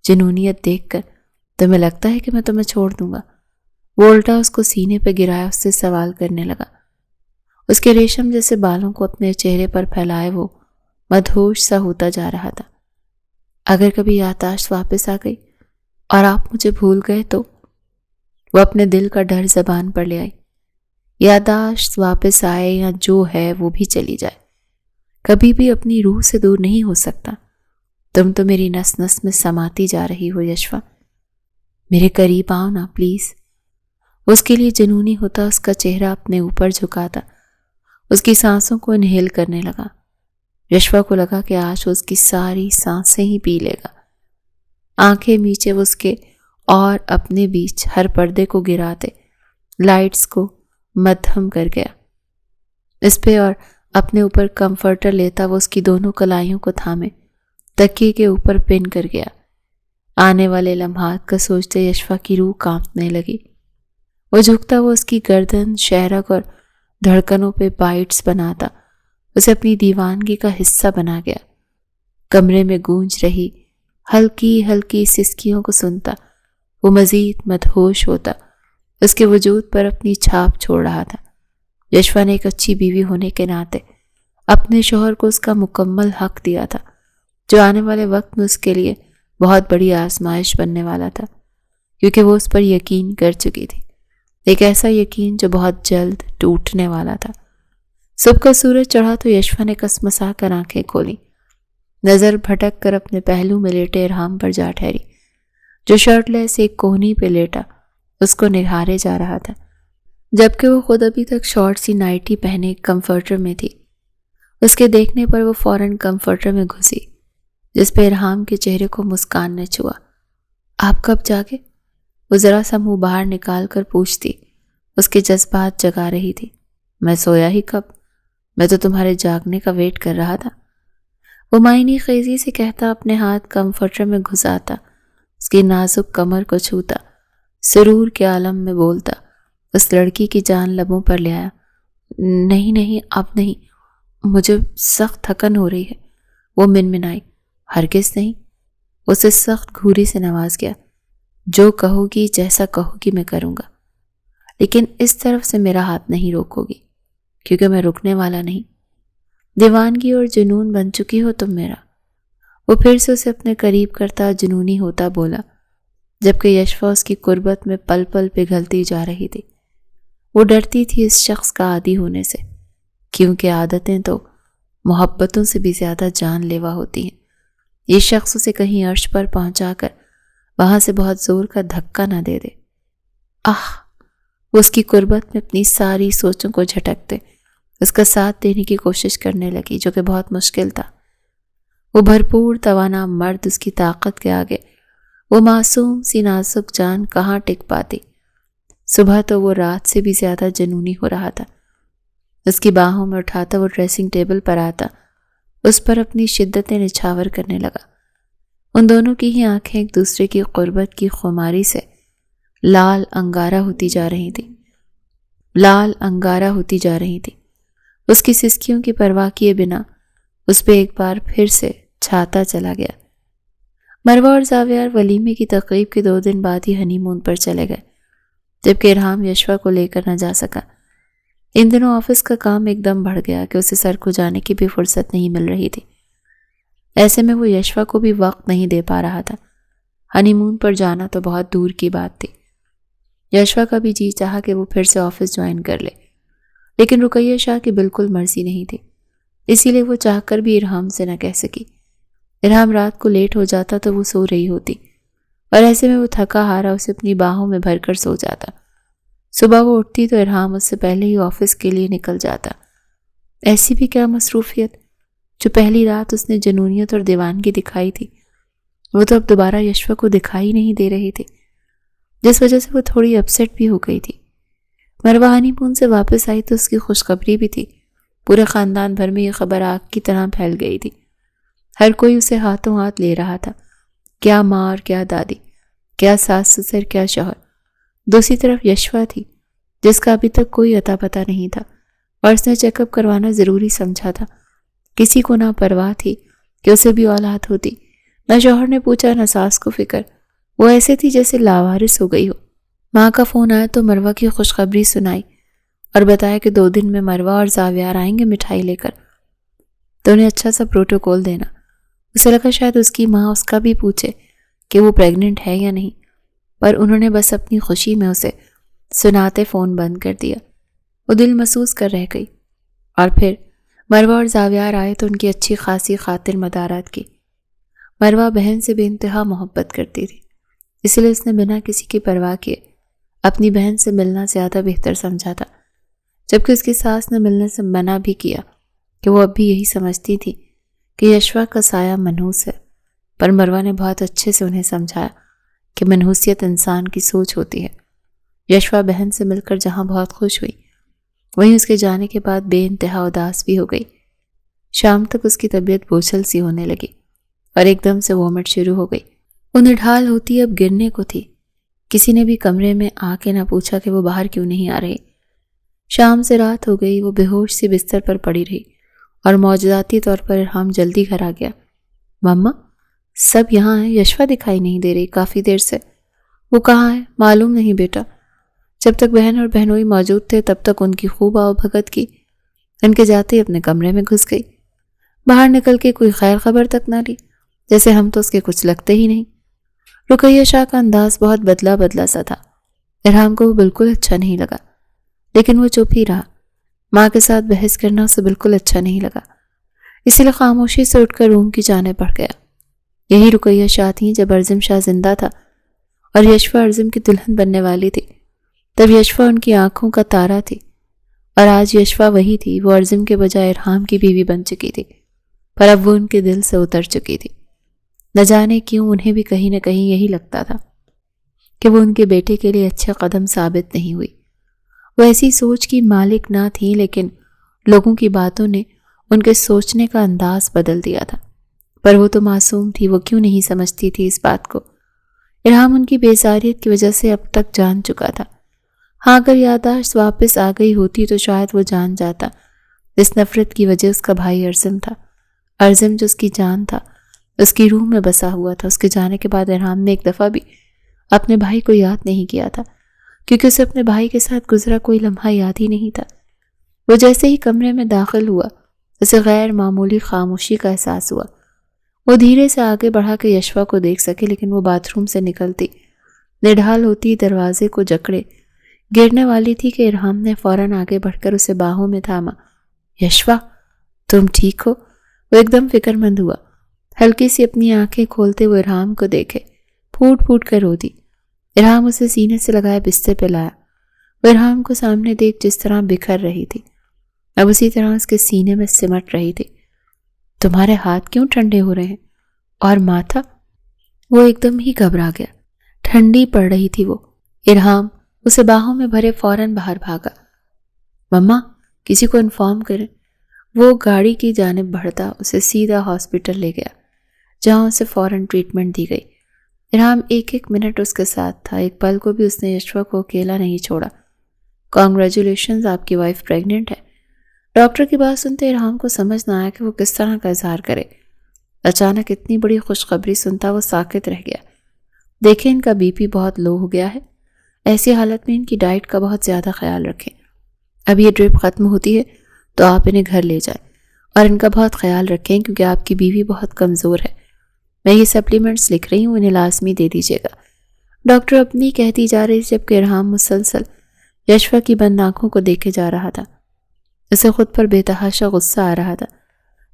جنونیت دیکھ کر تمہیں لگتا ہے کہ میں تمہیں چھوڑ دوں گا؟ وہ الٹا اس کو سینے پہ گرایا اس سے سوال کرنے لگا۔ اس کے ریشم جیسے بالوں کو اپنے چہرے پر پھیلائے وہ مدہوش سا ہوتا جا رہا تھا۔ اگر کبھی یادداشت واپس آ گئی اور آپ مجھے بھول گئے تو؟ وہ اپنے دل کا ڈر زبان پر لے آئی۔ یادداشت واپس آئے یا جو ہے وہ بھی چلی جائے، کبھی بھی اپنی روح سے دور نہیں ہو سکتا۔ تم تو میری نس نس میں سماتی جا رہی ہو یشوا، میرے قریب آؤ نا پلیز۔ اس کے لیے جنونی ہوتا اس کا چہرہ اپنے اوپر جھکاتا اس کی سانسوں کو انہیل کرنے لگا۔ یشوا کو لگا کہ آج اس کی ساری سانسیں ہی پی لے گا۔ آنکھیں میچے وہ اس کے اور اپنے بیچ ہر پردے کو گراتے لائٹس کو مدھم کر گیا۔ اس پہ اور اپنے اوپر کمفرٹر لیتا وہ اس کی دونوں کلائیوں کو تھامے تکیے کے اوپر پن کر گیا۔ آنے والے لمحات کا سوچتے یشفا کی روح کانپنے لگی۔ وہ جھکتا وہ اس کی گردن، شہرک اور دھڑکنوں پہ بائٹس بناتا اسے اپنی دیوانگی کا حصہ بنا گیا۔ کمرے میں گونج رہی ہلکی ہلکی سسکیوں کو سنتا وہ مزید مدہوش ہوتا، اس کے وجود پر اپنی چھاپ چھوڑ رہا تھا۔ یشفا نے ایک اچھی بیوی ہونے کے ناطے اپنے شوہر کو اس کا مکمل حق دیا تھا، جو آنے والے وقت میں اس کے لیے بہت بڑی آزمائش بننے والا تھا، کیونکہ وہ اس پر یقین کر چکی تھی، ایک ایسا یقین جو بہت جلد ٹوٹنے والا تھا۔ صبح کا سورج چڑھا تو یشفا نے کسمسا کر آنکھیں کھولی، نظر بھٹک کر اپنے پہلو میں لیٹے ارحام پر جا ٹھہری، جو شرٹ لیس ایک کوہنی پہ لیٹا اس کو نگارے جا رہا تھا، جبکہ وہ خود ابھی تک شارٹ سی نائٹی پہنے کمفرٹر میں تھی۔ اس کے دیکھنے پر وہ فوراً کمفرٹر میں گھسی، جس پہ ارحام کے چہرے کو مسکان نے چھوا۔ آپ کب جاگے؟ وہ ذرا سا منہ باہر نکال کر پوچھتی، اس کے جذبات جگا رہی تھی۔ میں سویا ہی کب، میں تو تمہارے جاگنے کا ویٹ کر رہا تھا، وہ معنی خیزی سے کہتا اپنے ہاتھ کمفرٹر میں گھساتا، اس کی نازک کمر کو چھوتا، سرور کے عالم میں بولتا۔ اس لڑکی کی جان لبوں پر لے آیا۔ نہیں نہیں اب نہیں، مجھے سخت تھکن ہو رہی ہے، وہ منمنائی۔ ہرگز نہیں، اسے سخت گھوری سے نواز گیا۔ جو کہو گی، جیسا کہو گی میں کروں گا، لیکن اس طرف سے میرا ہاتھ نہیں روکو گی، کیونکہ میں رکنے والا نہیں۔ دیوانگی اور جنون بن چکی ہو تم میرا۔ وہ پھر سے اسے اپنے قریب کرتا جنونی ہوتا بولا، جبکہ یشفا اس کی قربت میں پل پل پگھلتی جا رہی تھی۔ وہ ڈرتی تھی اس شخص کا عادی ہونے سے، کیونکہ عادتیں تو محبتوں سے بھی زیادہ جان لیوا ہوتی ہیں۔ یہ شخص اسے کہیں عرش پر پہنچا کر وہاں سے بہت زور کا دھکا نہ دے دے۔ وہ اس کی قربت میں اپنی ساری سوچوں کو جھٹکتے اس کا ساتھ دینے کی کوشش کرنے لگی، جو کہ بہت مشکل تھا۔ وہ بھرپور توانا مرد اس کی طاقت کے آگے وہ معصوم سی نازک جان کہاں ٹک پاتی۔ صبح تو وہ رات سے بھی زیادہ جنونی ہو رہا تھا۔ اس کی باہوں میں اٹھاتا وہ ڈریسنگ ٹیبل پر آتا، اس پر اپنی شدتیں نچھاور کرنے لگا۔ ان دونوں کی ہی آنکھیں ایک دوسرے کی قربت کی خماری سے لال انگارہ ہوتی جا رہی تھی۔ اس کی سسکیوں کی پرواہ کیے بنا اس پہ ایک بار پھر سے چھاتا چلا گیا۔ مروہ اور زاویار ولیمے کی تقریب کے 2 دن بعد ہی ہنی مون پر چلے گئے، جبکہ ارحام یشفا کو لے کر نہ جا سکا۔ ان دنوں آفس کا کام ایک دم بڑھ گیا کہ اسے سر کو جانے کی بھی فرصت نہیں مل رہی تھی۔ ایسے میں وہ یشفا کو بھی وقت نہیں دے پا رہا تھا۔ ہنی مون پر جانا تو بہت دور کی بات تھی۔ یشفا کا بھی جی چاہا کہ وہ پھر سے آفس جوائن کر لے، لیکن رقیہ شاہ کی بالکل مرضی نہیں تھی، اسی لیے وہ چاہ کر بھی ارحام سے نہ کہہ سکی۔ ارحام رات کو لیٹ ہو جاتا تو وہ سو رہی ہوتی، اور ایسے میں وہ تھکا ہارا اسے اپنی باہوں میں بھر کر سو جاتا۔ صبح وہ اٹھتی تو ارحام اس سے پہلے ہی آفس کے لیے نکل جاتا۔ ایسی بھی کیا مصروفیت، جو پہلی رات اس نے جنونیت اور دیوانگی دکھائی تھی، وہ تو اب دوبارہ یشفا کو دکھائی نہیں دے رہی تھی، جس وجہ سے وہ تھوڑی اپسیٹ بھی ہو گئی تھی۔ مروہ ہنی مون سے واپس آئی تو اس کی خوشخبری بھی تھی۔ پورے خاندان بھر میں یہ خبر آگ کی طرح پھیل گئی تھی۔ ہر کوئی اسے ہاتھوں ہاتھ لے رہا تھا، کیا ماں اور کیا دادی، کیا ساس سسر، کیا شوہر۔ دوسری طرف یشفا تھی، جس کا ابھی تک کوئی اتا پتہ نہیں تھا، اور اس نے چیک اپ کروانا ضروری سمجھا تھا۔ کسی کو نہ پرواہ تھی کہ اسے بھی اولاد ہوتی، نہ شوہر نے پوچھا نہ ساس کو فکر۔ وہ ایسے تھی جیسے لاوارث ہو گئی ہو۔ ماں کا فون آیا تو مروہ کی خوشخبری سنائی اور بتایا کہ 2 دن میں مروہ اور زاویار آئیں گے مٹھائی لے کر، تو انہیں اچھا سا پروٹوکول دینا۔ اسے لگا شاید اس کی ماں اس کا بھی پوچھے کہ وہ پریگننٹ ہے یا نہیں، پر انہوں نے بس اپنی خوشی میں اسے سناتے فون بند کر دیا۔ وہ دل محسوس کر رہ گئی، اور پھر مروہ اور زاویار آئے تو ان کی اچھی خاصی خاطر مدارات کی۔ مروہ بہن سے بے انتہا محبت کرتی تھی، اس لیے اس نے بنا کسی کی پرواہ کیے اپنی بہن سے ملنا زیادہ بہتر سمجھا تھا، جبکہ اس کی ساس نے ملنے سے منع بھی کیا کہ وہ اب بھی یہی سمجھتی تھی کہ یشفا کا سایہ منحوس ہے، پر مروہ نے بہت اچھے سے انہیں سمجھایا کہ منحوسیت انسان کی سوچ ہوتی ہے۔ یشفا بہن سے مل کر جہاں بہت خوش ہوئی، وہیں اس کے جانے کے بعد بے انتہا اداس بھی ہو گئی۔ شام تک اس کی طبیعت بوچھل سی ہونے لگی اور ایک دم سے وومٹ شروع ہو گئی۔ وہ نڈھال ہوتی اب گرنے کو تھی۔ کسی نے بھی کمرے میں آ کے نہ پوچھا کہ وہ باہر کیوں نہیں آ رہی۔ شام سے رات ہو گئی، وہ بے ہوش سی بستر پر پڑی رہی اور معجزاتی طور پر ارحام جلدی گھر آ گیا۔ مما، سب یہاں ہیں، یشوا دکھائی نہیں دے رہی کافی دیر سے۔ وہ کہاں ہے؟ معلوم نہیں بیٹا۔ جب تک بہن اور بہنوئی موجود تھے تب تک ان کی خوب آؤ بھگت کی۔ ان کے جاتے ہی اپنے کمرے میں گھس گئی۔ باہر نکل کے کوئی خیر خبر تک نہ لی، جیسے ہم تو اس کے کچھ لگتے ہی نہیں۔ رقیہ شاہ کا انداز بہت بدلا بدلا سا تھا۔ ارحام کو وہ بالکل اچھا نہیں لگا، لیکن وہ چپ ہی رہا۔ ماں کے ساتھ بحث کرنا اسے بالکل اچھا نہیں لگا، اسی لیے خاموشی سے اٹھ کر روم کی جانب بڑھ گیا۔ یہی رقیہ شاہ تھیں جب ارزم شاہ زندہ تھا اور یشوا ارزم کی دلہن بننے والی تھی۔ تب یشوا ان کی آنکھوں کا تارا تھی، اور آج یشوا وہی تھی۔ وہ ارزم کے بجائے ارحام کی بیوی بن چکی تھی، پر اب وہ ان کے دل سے اتر چکی تھی۔ نہ جانے کیوں انہیں بھی کہیں نہ کہیں یہی لگتا تھا کہ وہ ان کے بیٹے کے لیے اچھا قدم ثابت نہیں ہوئی۔ وہ ایسی سوچ کی مالک نہ تھی، لیکن لوگوں کی باتوں نے ان کے سوچنے کا انداز بدل دیا تھا۔ پر وہ تو معصوم تھی، وہ کیوں نہیں سمجھتی تھی اس بات کو؟ ارحام ان کی بیزاریت کی وجہ سے اب تک جان چکا تھا۔ ہاں، اگر یادداشت واپس آ گئی ہوتی تو شاید وہ جان جاتا۔ اس نفرت کی وجہ اس کا بھائی ارزم تھا۔ ارزم جو اس کی جان تھا، اس کی روح میں بسا ہوا تھا۔ اس کے جانے کے بعد ارحام نے ایک دفعہ بھی اپنے بھائی کو یاد نہیں کیا تھا، کیونکہ اسے اپنے بھائی کے ساتھ گزرا کوئی لمحہ یاد ہی نہیں تھا۔ وہ جیسے ہی کمرے میں داخل ہوا، اسے غیر معمولی خاموشی کا احساس ہوا۔ وہ دھیرے سے آگے بڑھا کے یشوا کو دیکھ سکے، لیکن وہ باتھ روم سے نکلتی نڈھال ہوتی دروازے کو جکڑے گرنے والی تھی کہ ارحام نے فوراً آگے بڑھ کر اسے باہوں میں تھاما۔ یشوا، تم ٹھیک ہو؟ وہ ایک دم فکر مند ہوا، ہلکی سی اپنی آنکھیں کھولتے وہ ارحام کو دیکھے، پھوٹ پھوٹ کر رو دی۔ ارحام اسے سینے سے لگائے بستر پہ لایا۔ وہ ارحام کو سامنے دیکھ جس طرح بکھر رہی تھی، اب اسی طرح اس کے سینے میں سمٹ رہی تھی۔ تمہارے ہاتھ کیوں ٹھنڈے ہو رہے ہیں؟ اور ماتھا؟ وہ ایک دم ہی گھبرا گیا، ٹھنڈی پڑ رہی تھی وہ۔ ارحام اسے باہوں میں بھرے فوراً باہر بھاگا۔ مما، کسی کو انفارم کریں۔ وہ گاڑی کی جانب بڑھتا اسے سیدھا ہاسپٹل لے گیا، جہاں اسے فوراً ٹریٹمنٹ دی گئی۔ ارحام ایک ایک منٹ اس کے ساتھ تھا، ایک پل کو بھی اس نے یشوا کو اکیلا نہیں چھوڑا۔ کانگریچولیشنز، آپ کی وائف پریگننٹ ہے۔ ڈاکٹر کی بات سنتے ارحام کو سمجھ نہ آیا کہ وہ کس طرح کا اظہار کرے۔ اچانک اتنی بڑی خوشخبری سنتا وہ ساکت رہ گیا۔ دیکھیں، ان کا بی پی بہت لو ہو گیا ہے، ایسی حالت میں ان کی ڈائٹ کا بہت زیادہ خیال رکھیں۔ اب یہ ڈرپ ختم ہوتی ہے تو آپ انہیں گھر لے جائیں اور ان کا بہت خیال رکھیں، کیونکہ آپ کی بیوی بہت کمزور ہے۔ میں یہ سپلیمنٹس لکھ رہی ہوں، انہیں لازمی دے دیجیے گا۔ ڈاکٹر اپنی کہتی جا رہی تھی، جبکہ ارحام مسلسل یشوا کی بند آنکھوں کو دیکھے جا رہا تھا۔ اسے خود پر بے تحاشا غصہ آ رہا تھا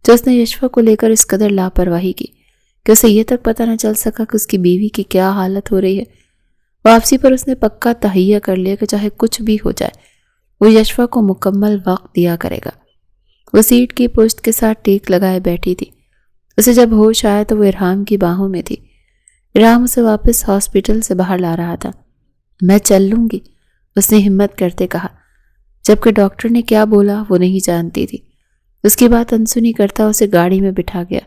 جو اس نے یشوا کو لے کر اس قدر لاپرواہی کی کہ اسے یہ تک پتہ نہ چل سکا کہ اس کی بیوی کی کیا حالت ہو رہی ہے۔ واپسی پر اس نے پکا تہیہ کر لیا کہ چاہے کچھ بھی ہو جائے وہ یشوا کو مکمل وقت دیا کرے گا۔ وہ سیٹ کی پشت کے ساتھ ٹیک لگائے بیٹھی تھی۔ اسے جب ہوش آیا تو وہ ارحام کی باہوں میں تھی۔ ارحام اسے واپس ہاسپٹل سے باہر لا رہا تھا۔ میں چل لوں گی، اس نے ہمت کرتے کہا، جبکہ ڈاکٹر نے کیا بولا وہ نہیں جانتی تھی۔ اس کی بات انسنی کرتا اسے گاڑی میں بٹھا گیا۔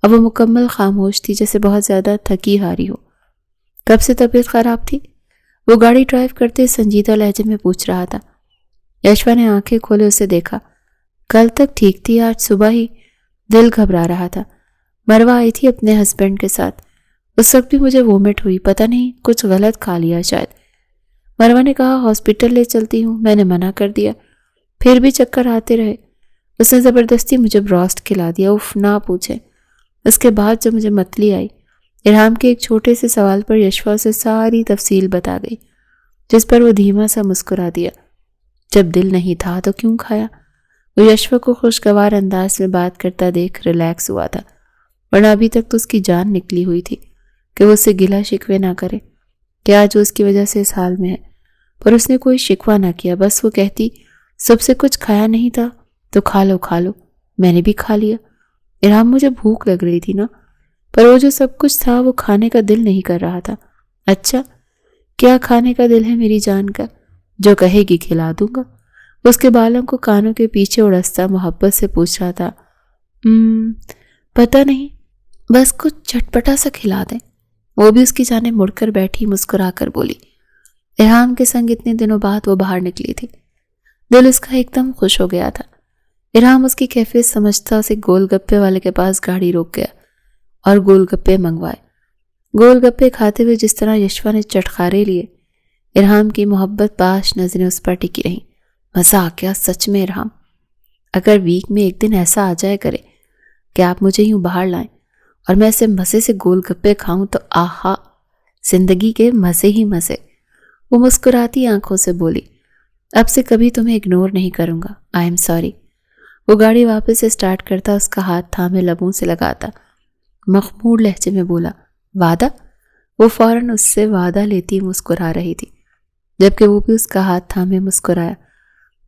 اب وہ مکمل خاموش تھی، جیسے بہت زیادہ تھکی ہاری ہو۔ کب سے طبیعت خراب تھی؟ وہ گاڑی ڈرائیو کرتے سنجیدہ لہجے میں پوچھ رہا تھا۔ یشوا نے آنکھیں کھولے اسے دیکھا۔ کل تک ٹھیک تھی، آج صبح ہی دل گھبرا رہا تھا۔ مروہ آئی تھی اپنے ہسبینڈ کے ساتھ، اس وقت بھی مجھے وومٹ ہوئی، پتہ نہیں کچھ غلط کھا لیا شاید۔ مروہ نے کہا ہاسپٹل لے چلتی ہوں، میں نے منع کر دیا، پھر بھی چکر آتے رہے۔ اس نے زبردستی مجھے براسٹ کھلا دیا، اف نہ پوچھے۔ اس کے بعد جب مجھے متلی آئی، ارحام کے ایک چھوٹے سے سوال پر یشوا سے ساری تفصیل بتا گئی، جس پر وہ دھیما سا مسکرا دیا۔ جب دل نہیں تھا تو کیوں کھایا؟ وہ یشوا کو خوشگوار انداز میں بات کرتا دیکھ ریلیکس ہوا تھا، ورنہ ابھی تک تو اس کی جان نکلی ہوئی تھی کہ وہ اس سے گلہ شکوے نہ کرے کہ آج وہ اس کی وجہ سے اس حال میں ہے۔ پر اس نے کوئی شکوہ نہ کیا، بس وہ کہتی سب سے کچھ کھایا نہیں تھا تو کھا لو۔ میں نے بھی کھا لیا۔ ارحام، مجھے بھوک لگ رہی تھی نا، پر وہ جو سب کچھ تھا وہ کھانے کا دل نہیں کر رہا تھا۔ اچھا، کیا کھانے کا دل ہے میری جان کا؟ جو کہے گی کھلا دوں گا۔ اس کے بالوں کو کانوں کے پیچھے اڑستا محبت سے پوچھ رہا تھا، پتہ نہیں، بس کچھ چٹپٹا سا کھلا دیں۔ وہ بھی اس کی جانب مڑ کر بیٹھی، مسکرا کر بولی۔ ارحام کے سنگ اتنے دنوں بعد وہ باہر نکلی تھی۔ دل اس کا ایک دم خوش ہو گیا تھا۔ ارحام اس کی کیفیت سمجھتا اسے گول گپے والے کے پاس گاڑی روک گیا اور گول گپے منگوائے۔ گول گپے کھاتے ہوئے جس طرح یشوا نے چٹخارے لیے، ارحام کی محبت باش نظریں اس پر ٹکی رہیں۔ مزہ آ گیا سچ میں ارحام، اگر ویک میں ایک دن ایسا آ جائے کرے کہ آپ مجھے یوں باہر لائیں اور میں اسے مزے سے گول گپے کھاؤں تو آہا، زندگی کے مزے ہی مزے۔ وہ مسکراتی آنکھوں سے بولی، اب سے کبھی تمہیں اگنور نہیں کروں گا، آئی ایم سوری۔ وہ گاڑی واپس سے سٹارٹ کرتا، اس کا ہاتھ تھامے لبوں سے لگاتا، مخمور لہجے میں بولا، وعدہ؟ وہ فوراً اس سے وعدہ لیتی مسکرا رہی تھی، جبکہ وہ بھی اس کا ہاتھ تھامے مسکرایا۔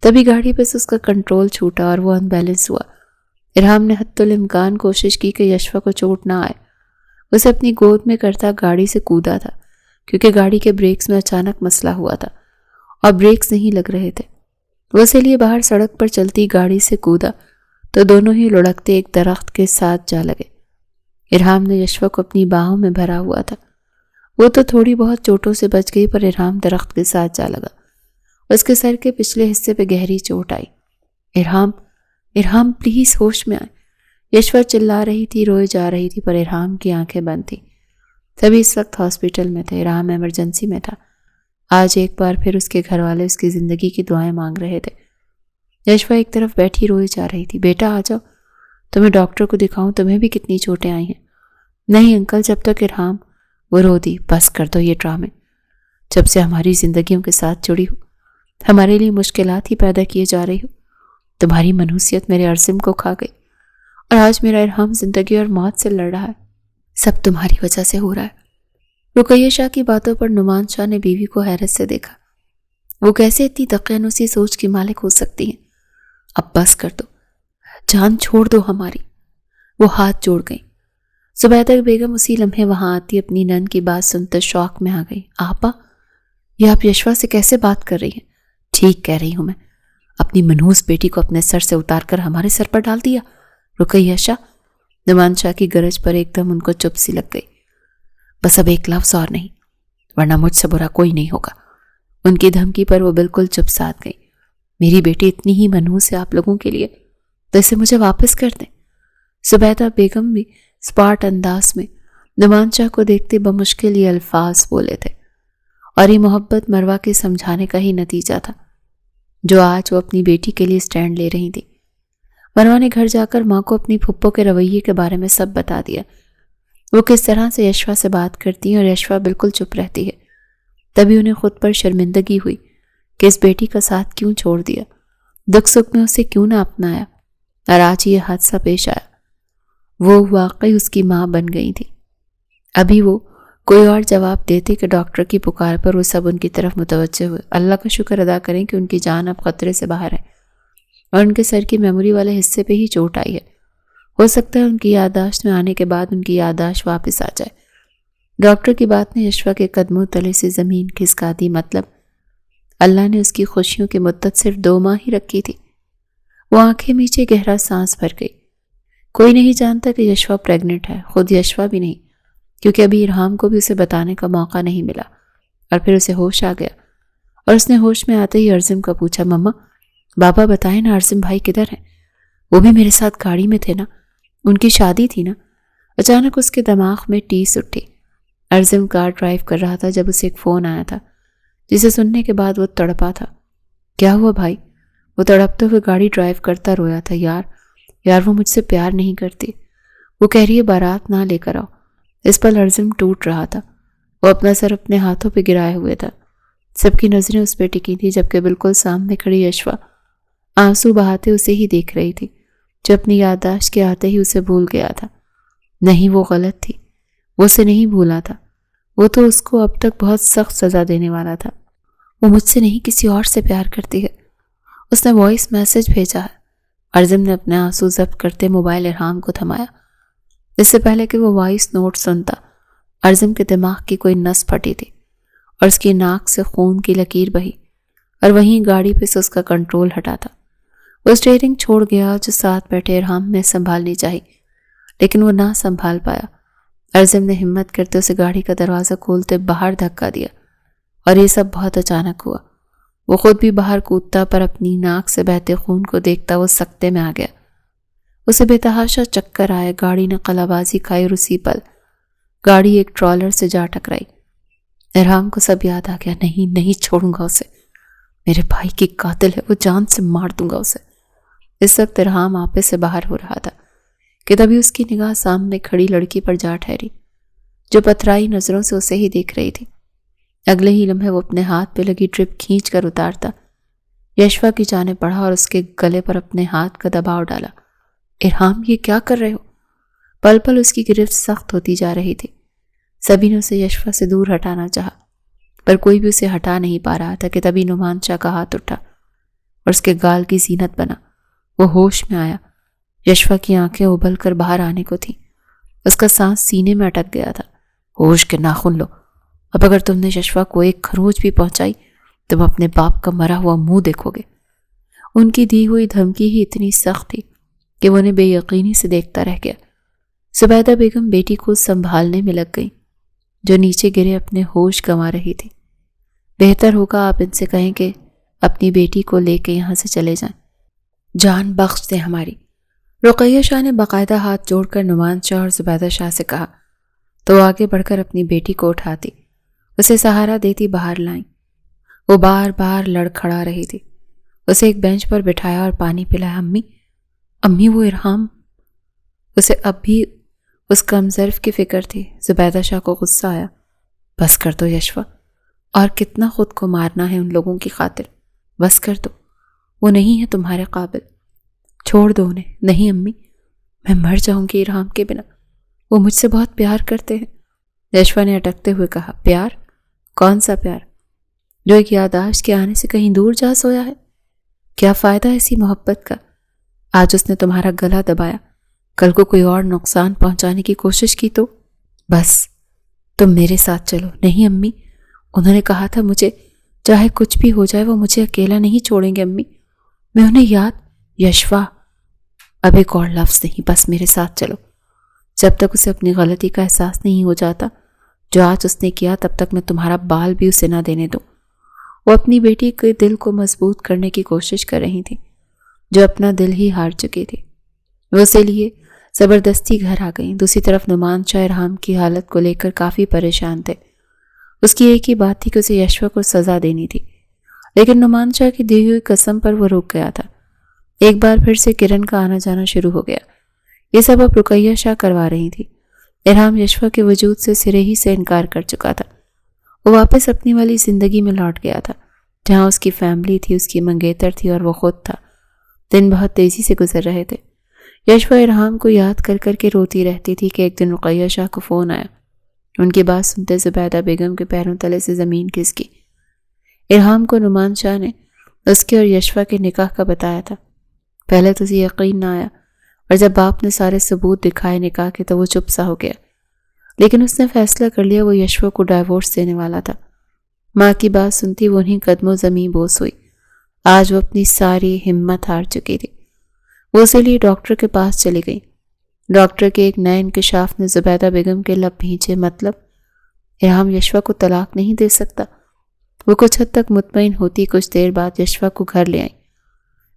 تبھی گاڑی پہ سے اس کا کنٹرول چھوٹا اور وہ ان بیلنس ہوا۔ ارحام نے حتی الامکان کوشش کی کہ یشوا کو چوٹ نہ آئے۔ اسے اپنی گود میں کرتا گاڑی سے کودا تھا، کیونکہ گاڑی کے بریکس میں اچانک مسئلہ ہوا تھا اور بریکس نہیں لگ رہے تھے۔ وہ اسی لیے باہر سڑک پر چلتی گاڑی سے کودا تو دونوں ہی لڑکتے ایک درخت کے ساتھ جا لگے۔ ارحام نے یشوا کو اپنی باہوں میں بھرا ہوا تھا۔ وہ تو تھوڑی بہت چوٹوں سے بچ گئی، پر ارحام درخت کے ساتھ جا لگا۔ اس کے سر کے پچھلے حصے پہ گہری چوٹ آئی۔ ارحام پلیز ہوش میں آئے۔ یشوا چلا رہی تھی، روئے جا رہی تھی، پر ارحام کی آنکھیں بند تھیں۔ سبھی اس وقت ہاسپٹل میں تھے، ارحام ایمرجنسی میں تھا۔ آج ایک بار پھر اس کے گھر والے اس کی زندگی کی دعائیں مانگ رہے تھے۔ یشوا ایک طرف بیٹھی روئی جا رہی تھی۔ بیٹا آ جاؤ، تمہیں ڈاکٹر کو دکھاؤں، تمہیں بھی کتنی چوٹیں آئی ہیں۔ نہیں انکل، جب تک ارحام، وہ رو دی، بس کر دو یہ ڈرامے۔ جب سے ہماری زندگیوں کے ساتھ جڑی ہو، ہمارے لیے مشکلات ہی پیدا کیے جا رہی ہو۔ تمہاری منحوسیت میرے عرضم کو کھا گئی اور آج میرا ارحام زندگی اور موت سے لڑ رہا ہے۔ سب تمہاری وجہ سے ہو رہا ہے۔ رقیہ شاہ کی باتوں پر نعمان شاہ نے بیوی کو حیرت سے دیکھا۔ وہ کیسے اتنی دقیانوسی سوچ کی مالک ہو سکتی ہیں؟ اب بس کر دو، جان چھوڑ دو ہماری۔ وہ ہاتھ جوڑ گئی۔ زبیدہ بیگم اسی لمحے وہاں آتی اپنی نند کی بات سنتے شوق میں آ گئی۔ آپا، یہ آپ یشوا سے کیسے بات کر رہی ہیں؟ ٹھیک کہہ رہی ہوں میں، اپنی منحوس بیٹی کو اپنے سر سے اتار کر ہمارے سر پر ڈال دیا۔ رقیہ شاہ، نعمان شاہ کی گرج پر ایک دم ان کو چپ سی لگ گئی۔ بس اب ایک لفظ اور نہیں، ورنہ مجھ سے برا کوئی نہیں ہوگا۔ ان کی دھمکی پر وہ بالکل چپ ساتھ گئی۔ میری بیٹی اتنی ہی منحوس ہے آپ لوگوں کے لیے تو اسے مجھے واپس کر دیں۔ زبیدہ بیگم بھی سپاٹ انداز میں نعمان شاہ کو دیکھتے بمشکل یہ الفاظ بولے تھے، اور یہ محبت مروہ کے سمجھانے کا ہی نتیجہ تھا جو آج وہ اپنی بیٹی کے لیے سٹینڈ لے رہی تھی۔ مروہ نے گھر جا کر ماں کو اپنی پھپھو کے رویے کے بارے میں سب بتا دیا، وہ کس طرح سے یشوا سے بات کرتی ہیں اور یشوا بالکل چپ رہتی ہے۔ تبھی انہیں خود پر شرمندگی ہوئی کہ اس بیٹی کا ساتھ کیوں چھوڑ دیا، دکھ سکھ میں اسے کیوں نہ اپنایا، اور آج یہ حادثہ پیش آیا۔ وہ واقعی اس کی ماں بن گئی تھی۔ ابھی وہ کوئی اور جواب دیتے کہ ڈاکٹر کی پکار پر وہ سب ان کی طرف متوجہ ہوئے۔ اللہ کا شکر ادا کریں کہ ان کی جان اب خطرے سے باہر ہے اور ان کے سر کی میموری والے حصے پہ ہی چوٹ آئی ہے۔ ہو سکتا ہے ان کی یادداشت میں آنے کے بعد ان کی یادداشت واپس آ جائے۔ ڈاکٹر کی بات نے یشوا کے قدموں تلے سے زمین کھسکا دی، مطلب اللہ نے اس کی خوشیوں کی مدت صرف 2 ماہ ہی رکھی تھی۔ وہ آنکھیں میچے گہرا سانس بھر گئی۔ کوئی نہیں جانتا کہ یشوا پریگننٹ ہے، خود یشوا بھی نہیں، کیونکہ ابھی ارحام کو بھی اسے بتانے کا موقع نہیں ملا۔ اور پھر اسے ہوش آ گیا اور اس نے ہوش میں آتے ہی ارزم کا پوچھا، مما بابا بتائیں نا ارزم بھائی کدھر ہیں؟ وہ بھی میرے ساتھ گاڑی میں تھے نا، ان کی شادی تھی نا۔ اچانک اس کے دماغ میں ٹیس اٹھی۔ ارزم کار ڈرائیو کر رہا تھا جب اسے ایک فون آیا تھا جسے سننے کے بعد وہ تڑپا تھا۔ کیا ہوا بھائی؟ وہ تڑپتے ہوئے گاڑی ڈرائیو کرتا رویا تھا۔ یار وہ مجھ سے پیار نہیں کرتی، وہ کہہ رہی ہے بارات نہ لے کر آؤ۔ اس پر ارزم ٹوٹ رہا تھا، وہ اپنا سر اپنے ہاتھوں پہ گرائے ہوئے تھا۔ سب کی نظریں اس پہ ٹکی تھی، جبکہ بالکل سامنے کھڑی یشوا آنسو بہاتے اسے ہی دیکھ رہی تھی، جو اپنی یادداشت کے آتے ہی اسے بھول گیا تھا۔ نہیں، وہ غلط تھی، وہ اسے نہیں بھولا تھا، وہ تو اس کو اب تک بہت سخت سزا دینے والا تھا۔ وہ مجھ سے نہیں کسی اور سے پیار کرتی ہے، اس نے وائس میسج بھیجا ہے۔ ارزم نے اپنے آنسو ضبط کرتے موبائل ارحام کو تھمایا۔ اس سے پہلے کہ وہ وائس نوٹ سنتا، ارزم کے دماغ کی کوئی نس پھٹی تھی اور اس کی ناک سے خون کی لکیر بہی۔ اور وہیں گاڑی پہ سے اس کا کنٹرول ہٹا تھا۔ وہ اسٹیئرنگ چھوڑ گیا جو ساتھ بیٹھے ارحام میں سنبھالنی چاہی، لیکن وہ نہ سنبھال پایا۔ ارزم نے ہمت کرتے اسے گاڑی کا دروازہ کھولتے باہر دھکا دیا، اور یہ سب بہت اچانک ہوا۔ وہ خود بھی باہر کودتا، پر اپنی ناک سے بہتے خون کو دیکھتا وہ سکتے میں آ گیا۔ اسے بے تحاشا چکر آئے، گاڑی نے قلع بازی کھائی اور اسی پل گاڑی ایک ٹرالر سے جا ٹکرائی۔ ارحام کو سب یاد آ گیا۔ نہیں چھوڑوں گا اسے، میرے بھائی کی قاتل ہے وہ، جان سے مار دوں گا اسے۔ اس وقت ارحام آپے سے باہر ہو رہا تھا کہ تبھی اس کی نگاہ سامنے کھڑی لڑکی پر جا ٹھہری، جو پتھرائی نظروں سے اسے ہی دیکھ رہی تھی۔ اگلے ہی لمحے وہ اپنے ہاتھ پہ لگی ٹرپ کھینچ کر اتارتا یشوا کی جانب بڑھا اور اس کے گلے پر اپنے ہاتھ کا دباؤ ڈالا۔ ارحام، یہ کیا کر رہے ہو؟ پل پل اس کی گرفت سخت ہوتی جا رہی تھی۔ سبھی نے اسے یشوا سے دور ہٹانا چاہا، پر کوئی بھی اسے ہٹا نہیں پا رہا تھا کہ تبھی نعمان شاہ کا ہاتھ اٹھا اور اس کے گال کی زینت بنا۔ وہ ہوش میں آیا۔ یشوا کی آنکھیں ابل کر باہر آنے کو تھیں، اس کا سانس سینے میں اٹک گیا تھا۔ ہوش کے ناخن لو، اب اگر تم نے یشوا کو ایک خروچ بھی پہنچائی تم اپنے باپ کا مرا ہوا منہ دیکھو گے۔ ان کی دی ہوئی دھمکی ہی اتنی سخت تھی کہ وہ انہیں بے یقینی سے دیکھتا رہ گیا۔ زبیدہ بیگم بیٹی کو سنبھالنے میں لگ گئی، جو نیچے گرے اپنے ہوش گنوا رہی تھی۔ بہتر ہوگا آپ ان سے کہیں کہ اپنی بیٹی کو لے کے یہاں سے چلے جائیں، جان بخش دیں ہماری۔ رقیہ شاہ نے باقاعدہ ہاتھ جوڑ کر نعمان شاہ اور زبیدہ شاہ سے کہا تو آگے بڑھ کر اپنی بیٹی کو اٹھاتی، اسے سہارا دیتی باہر لائیں۔ وہ بار بار لڑ کھڑا رہی تھی۔ اسے ایک بینچ پر بٹھایا اور پانی پلایا۔ امی وہ ارحام۔ اسے اب بھی اس کم ظرف کی فکر تھی۔ زبیدہ شاہ کو غصہ آیا۔ بس کر دو یشوا، اور کتنا خود کو مارنا ہے ان لوگوں کی خاطر، بس کر دو، وہ نہیں ہے تمہارے قابل، چھوڑ دو انہیں۔ نہیں امی، میں مر جاؤں گی ارحام کے بنا، وہ مجھ سے بہت پیار کرتے ہیں۔ یشوا نے اٹکتے ہوئے کہا۔ پیار؟ کون سا پیار؟ جو ایک یادداشت کے آنے سے کہیں دور جا سویا ہے؟ کیا فائدہ ایسی محبت کا؟ آج اس نے تمہارا گلا دبایا، کل کو کوئی اور نقصان پہنچانے کی کوشش کی تو؟ بس تم میرے ساتھ چلو۔ نہیں امی، انہوں نے کہا تھا مجھے چاہے کچھ بھی ہو جائے وہ مجھے اکیلا نہیں چھوڑیں گے امی، میں انہیں یاد۔ یشوا، اب ایک اور لفظ نہیں، بس میرے ساتھ چلو۔ جب تک اسے اپنی غلطی کا احساس نہیں ہو جاتا جو آج اس نے کیا، تب تک میں تمہارا بال بھی اسے نہ دینے دوں۔ وہ اپنی بیٹی کے دل کو مضبوط کرنے کی کوشش کر رہی تھی، جو اپنا دل ہی ہار چکی تھی۔ وہ اسے لیے زبردستی گھر آ گئیں۔ دوسری طرف نعمان شاہ ارحام کی حالت کو لے کر کافی پریشان تھے۔ اس کی ایک ہی بات تھی کہ اسے یشوا کو سزا دینی تھی، لیکن نعمان شاہ کی دی ہوئی قسم پر وہ رک گیا تھا۔ ایک بار پھر سے کرن کا آنا جانا شروع ہو گیا۔ یہ سب اب رقیہ شاہ کروا رہی تھی۔ ارحام یشوا کے وجود سے سرے ہی سے انکار کر چکا تھا۔ وہ واپس اپنی والی زندگی میں لوٹ گیا تھا، جہاں اس کی فیملی تھی، اس کی منگیتر تھی اور وہ خود تھا۔ دن بہت تیزی سے گزر رہے تھے۔ یشوا ارحام کو یاد کر کر کے روتی رہتی تھی کہ ایک دن رقیہ شاہ کو فون آیا۔ ان کی بات سنتے زبیدہ بیگم کے پیروں تلے سے زمین کھسک گئی۔ ارحام کو نعمان شاہ نے اس کے اور یشوا کے نکاح کا بتایا تھا۔ پہلے تو اسے یقین نہ آیا، اور جب باپ نے سارے ثبوت دکھائے نکاح کے تو وہ چپ سا ہو گیا، لیکن اس نے فیصلہ کر لیا وہ یشوا کو ڈائیورس دینے والا تھا۔ ماں کی بات سنتی وہ انہیں قدموں زمیں بوس ہوئی۔ آج وہ اپنی ساری ہمت ہار چکی تھی۔ وہ اسی لیے ڈاکٹر کے پاس چلی گئی۔ ڈاکٹر کے ایک نئے انکشاف نے زبیدہ بیگم کے لب بھینچے۔ مطلب ارحام یشوا کو طلاق نہیں دے سکتا؟ وہ کچھ حد تک مطمئن ہوتی۔ کچھ دیر بعد یشوا کو گھر لے آئیں۔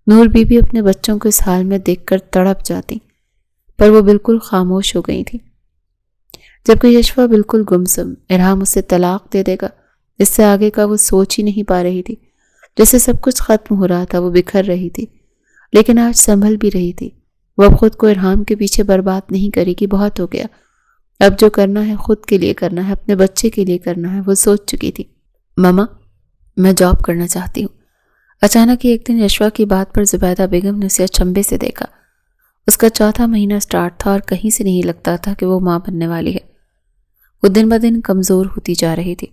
نور بی بی اپنے بچوں کو اس حال میں دیکھ کر تڑپ جاتی، پر وہ بالکل خاموش ہو گئی تھی، جبکہ یشوا بالکل گمسم۔ ارحام اسے طلاق دے دے گا، اس سے آگے کا وہ سوچ ہی نہیں پا رہی تھی۔ جیسے سب کچھ ختم ہو رہا تھا، وہ بکھر رہی تھی، لیکن آج سنبھل بھی رہی تھی۔ وہ اب خود کو ارحام کے پیچھے برباد نہیں کرے گی، بہت ہو گیا۔ اب جو کرنا ہے خود کے لیے کرنا ہے، اپنے بچے کے لیے کرنا ہے، وہ سوچ چکی تھی۔ ماما، میں جاب کرنا چاہتی ہوں۔ اچانک ہی ایک دن یشوا کی بات پر زبیدہ بیگم نے اسے اچنبھے سے دیکھا۔ اس کا چوتھا مہینہ سٹارٹ تھا اور کہیں سے نہیں لگتا تھا کہ وہ ماں بننے والی ہے۔ وہ دن بدن کمزور ہوتی جا رہی تھی۔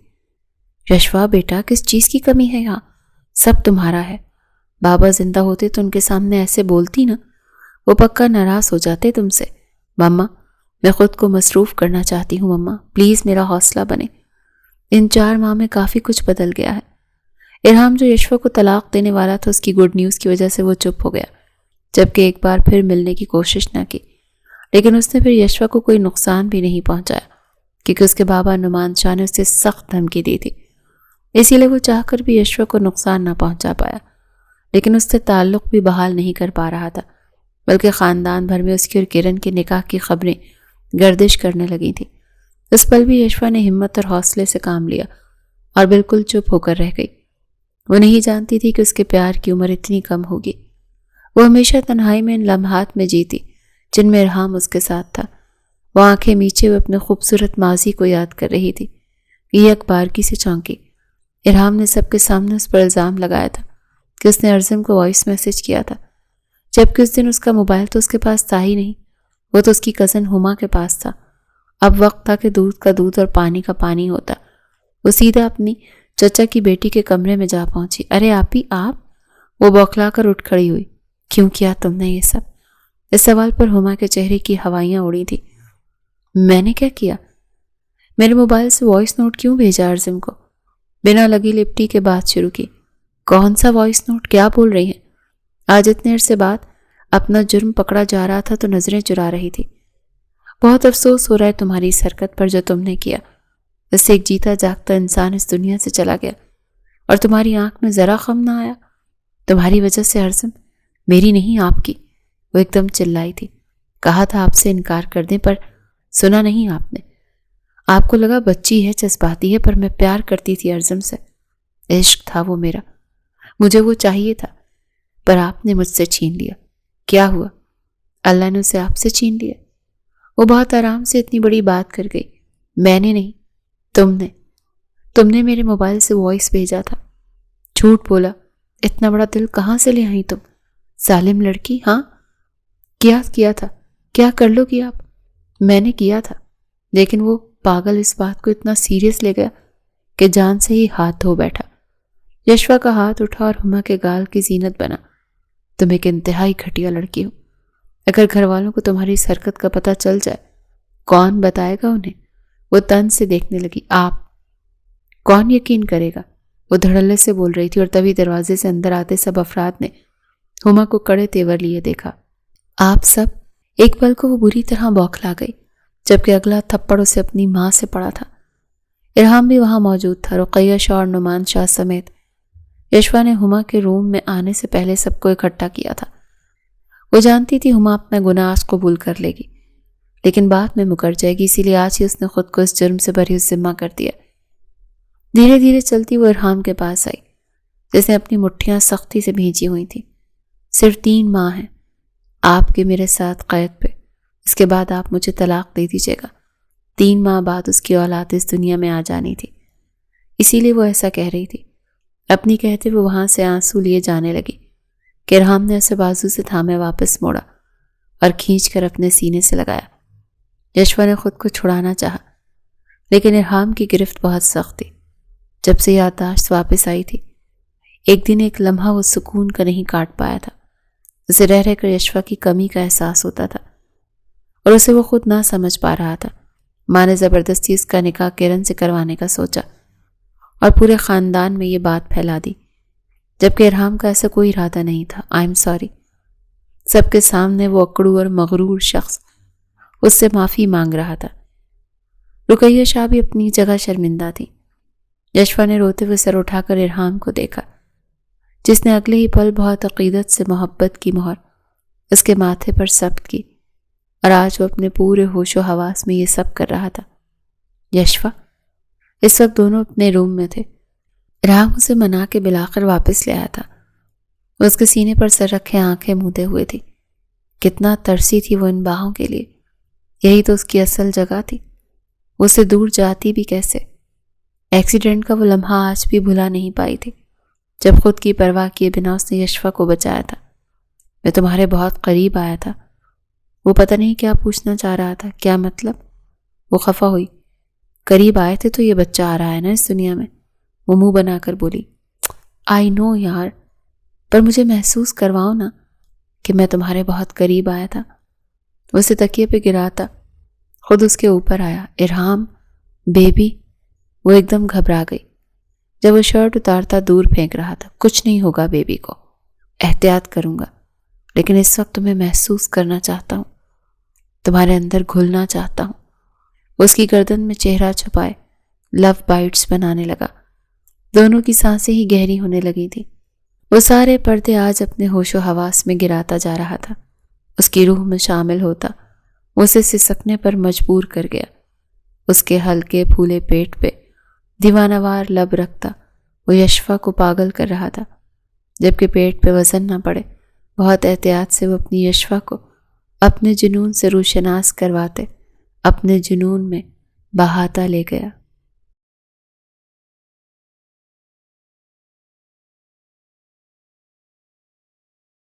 یشوا بیٹا، کس چیز کی کمی ہے یہاں؟ سب تمہارا ہے۔ بابا زندہ ہوتے تو ان کے سامنے ایسے بولتی نا، وہ پکا ناراض ہو جاتے تم سے۔ ماما، میں خود کو مصروف کرنا چاہتی ہوں ماما، پلیز میرا حوصلہ بنے۔ ان 4 ماہ میں کافی کچھ بدل گیا ہے۔ ارحام جو یشوا کو طلاق دینے والا تھا، اس کی گڈ نیوز کی وجہ سے وہ چپ ہو گیا، جبکہ ایک بار پھر ملنے کی کوشش نہ کی، لیکن اس نے پھر یشوا کو کوئی نقصان بھی نہیں پہنچایا، کیونکہ اس کے بابا نعمان شاہ نے اسے سخت دھمکی دی تھی۔ اسی لیے وہ چاہ کر بھی یشوا کو نقصان نہ پہنچا پایا، لیکن اس سے تعلق بھی بحال نہیں کر پا رہا تھا، بلکہ خاندان بھر میں اس کی اور کرن کے نکاح کی خبریں گردش کرنے لگی تھیں۔ اس پل بھی یشوا نے ہمت اور حوصلے سے کام لیا اور بالکل چپ ہو کر رہ گئی۔ وہ نہیں جانتی تھی کہ اس کے پیار کی عمر اتنی کم ہوگی۔ وہ ہمیشہ تنہائی میں ان لمحات میں جیتی جن میں ارحام اس کے ساتھ تھا۔ وہ آنکھیں میچے ہوئے اپنے خوبصورت ماضی کو یاد کر رہی تھی۔ یہ اخبارکی سے چونکی۔ ارحام نے سب کے سامنے اس پر الزام لگایا تھا کہ اس نے ارزم کو وائس میسج کیا تھا، جبکہ اس دن اس کا موبائل تو اس کے پاس تھا ہی نہیں، وہ تو اس کی کزن ہما کے پاس تھا۔ اب وقت تھا کہ دودھ کا دودھ اور پانی کا پانی ہوتا۔ وہ سیدھا اپنی چچا کی بیٹی کے کمرے میں جا پہنچی۔ ارے آپی آپ؟ وہ بوکھلا کر اٹھ کھڑی ہوئی۔ کیوں کیا تم نے یہ سب؟ اس سوال پر ہما کے چہرے کی ہوائیاں اڑی تھی۔ میں نے کیا کیا؟ میرے موبائل سے وائس نوٹ کیوں بھیجا ارزم کو؟ بنا لگی لپٹی کے بات شروع کی۔ کون سا وائس نوٹ؟ کیا بول رہی ہیں؟ آج اتنے عرصے بعد اپنا جرم پکڑا جا رہا تھا تو نظریں چرا رہی تھی۔ بہت افسوس ہو رہا ہے تمہاری اس حرکت پر جو تم نے کیا۔ اس سے ایک جیتا جاگتا انسان اس دنیا سے چلا گیا اور تمہاری آنکھ میں ذرا غم نہ آیا؟ تمہاری وجہ سے ارزم، میری نہیں آپ کی۔ وہ ایک دم چلائی تھی۔ کہا تھا آپ سے انکار کر دیں پر سنا نہیں آپ نے۔ آپ کو لگا بچی ہے، جذباتی ہے، پر میں پیار کرتی تھی ارزم سے۔ عشق تھا وہ میرا، مجھے وہ چاہیے تھا، پر آپ نے مجھ سے چھین لیا۔ کیا ہوا؟ اللہ نے اسے آپ سے چھین لیا۔ وہ بہت آرام سے اتنی بڑی بات کر گئی۔ میں نے نہیں، تم نے میرے موبائل سے وائس بھیجا تھا۔ جھوٹ بولا۔ اتنا بڑا دل کہاں سے لے آئی تم؟ ظالم لڑکی۔ ہاں کیا تھا؟ کیا کر لو گی آپ؟ میں نے کیا تھا، لیکن وہ پاگل اس بات کو اتنا سیریس لے گیا کہ جان سے ہی ہاتھ دھو بیٹھا۔ یشوا کا ہاتھ اٹھا اور ہما کے گال کی زینت بنا۔ تم ایک انتہائی گھٹیا لڑکی ہو۔ اگر گھر والوں کو تمہاری اس حرکت کا پتہ چل جائے، کون بتائے گا انہیں؟ وہ طنز سے دیکھنے لگی۔ آپ؟ کون یقین کرے گا؟ وہ دھڑلے سے بول رہی تھی اور تبھی دروازے سے اندر آتے سب افراد نے ہما کو کڑے تیور لیے دیکھا۔ آپ سب؟ ایک پل کو وہ بری طرح بوکھلا گئی، جبکہ اگلا تھپڑ اسے اپنی ماں سے پڑا تھا۔ ارحام بھی وہاں موجود تھا، رقیہ شاہ اور نعمان شاہ سمیت۔ یشوا نے ہما کے روم میں آنے سے پہلے سب کو اکٹھا کیا تھا۔ وہ جانتی تھی ہما اپنا گناہ آج قبول کر لے گی، لیکن بعد میں مکر جائے گی، اسی لیے آج ہی اس نے خود کو اس جرم سے بری ذمہ کر دیا۔ دھیرے دھیرے چلتی وہ ارحام کے پاس آئی، جس نے اپنی مٹھیاں سختی سے بھینچی ہوئی تھیں۔ صرف 3 ماہ ہیں آپ کے میرے ساتھ قید پہ، اس کے بعد آپ مجھے طلاق دے دیجیے گا۔ 3 ماہ بعد اس کی اولاد اس دنیا میں آ جانی تھی، اسی لیے وہ ایسا کہہ رہی تھی۔ اپنی کہتے وہ وہاں سے آنسو لیے جانے لگی کہ ارحام نے اسے بازو سے تھامے واپس موڑا اور کھینچ کر اپنے سینے سے لگایا۔ یشوا نے خود کو چھڑانا چاہا، لیکن ارحام کی گرفت بہت سخت تھی۔ جب سے یادداشت واپس آئی تھی، ایک دن ایک لمحہ وہ سکون کا نہیں کاٹ پایا تھا۔ اسے رہ رہ کر یشوا کی کمی کا احساس ہوتا تھا اور اسے وہ خود نہ سمجھ پا رہا تھا۔ ماں نے زبردستی اس کا نکاح کرن سے کروانے کا سوچا اور پورے خاندان میں یہ بات پھیلا دی، جبکہ ارحام کا ایسا کوئی ارادہ نہیں تھا۔ I am sorry. سب کے سامنے وہ اکڑو اور مغرور شخص اس سے معافی مانگ رہا تھا۔ رقیہ شاہ بھی اپنی جگہ شرمندہ تھی۔ یشوا نے روتے ہوئے سر اٹھا کر ارحام کو دیکھا، جس نے اگلے ہی پل بہت عقیدت سے محبت کی مہر اس کے ماتھے پر ثبت کی، اور آج وہ اپنے پورے ہوش و حواس میں یہ سب کر رہا تھا۔ یشوا؟ اس وقت دونوں اپنے روم میں تھے۔ ارحام اسے منا کے بلاخر واپس لے آیا تھا۔ وہ اس کے سینے پر سر رکھے آنکھیں موندے ہوئے تھی۔ کتنا ترسی تھی وہ ان باہوں کے لیے۔ یہی تو اس کی اصل جگہ تھی۔ وہ اسے دور جاتی بھی کیسے؟ ایکسیڈنٹ کا وہ لمحہ آج بھی بھلا نہیں پائی تھی، جب خود کی پرواہ کیے بنا اس نے یشوا کو بچایا تھا۔ میں تمہارے بہت قریب آیا تھا۔ وہ پتہ نہیں کیا پوچھنا چاہ رہا تھا۔ کیا مطلب؟ وہ خفا ہوئی۔ قریب آئے تھے تو یہ بچہ آ رہا ہے نا اس دنیا میں، وہ منہ بنا کر بولی۔ آئی نو یار، پر مجھے محسوس کرواؤ نا کہ میں تمہارے بہت قریب آیا تھا۔ وہ اسے تکیے پہ گراتا خود اس کے اوپر آیا۔ ارحام، بیبی۔ وہ ایک دم گھبرا گئی، جب وہ شرٹ اتارتا دور پھینک رہا تھا۔ کچھ نہیں ہوگا بیبی کو، احتیاط کروں گا، لیکن اس وقت تمہیں محسوس کرنا چاہتا ہوں، تمہارے اندر گھلنا چاہتا ہوں۔ اس کی گردن میں چہرہ چھپائے لو بائٹس بنانے لگا۔ دونوں کی سانسیں ہی گہری ہونے لگی تھی۔ وہ سارے پردے آج اپنے ہوش و حواس میں گراتا جا رہا تھا، اس کی روح میں شامل ہوتا، اسے سسکنے پر مجبور کر گیا۔ اس کے ہلکے پھولے پیٹ پہ دیوانہ وار لب رکھتا وہ یشفا کو پاگل کر رہا تھا، جبکہ پیٹ پہ وزن نہ پڑے۔ بہت احتیاط سے وہ اپنی یشفا کو اپنے جنون سے روشناس کرواتے اپنے جنون میں بہاتا لے گیا۔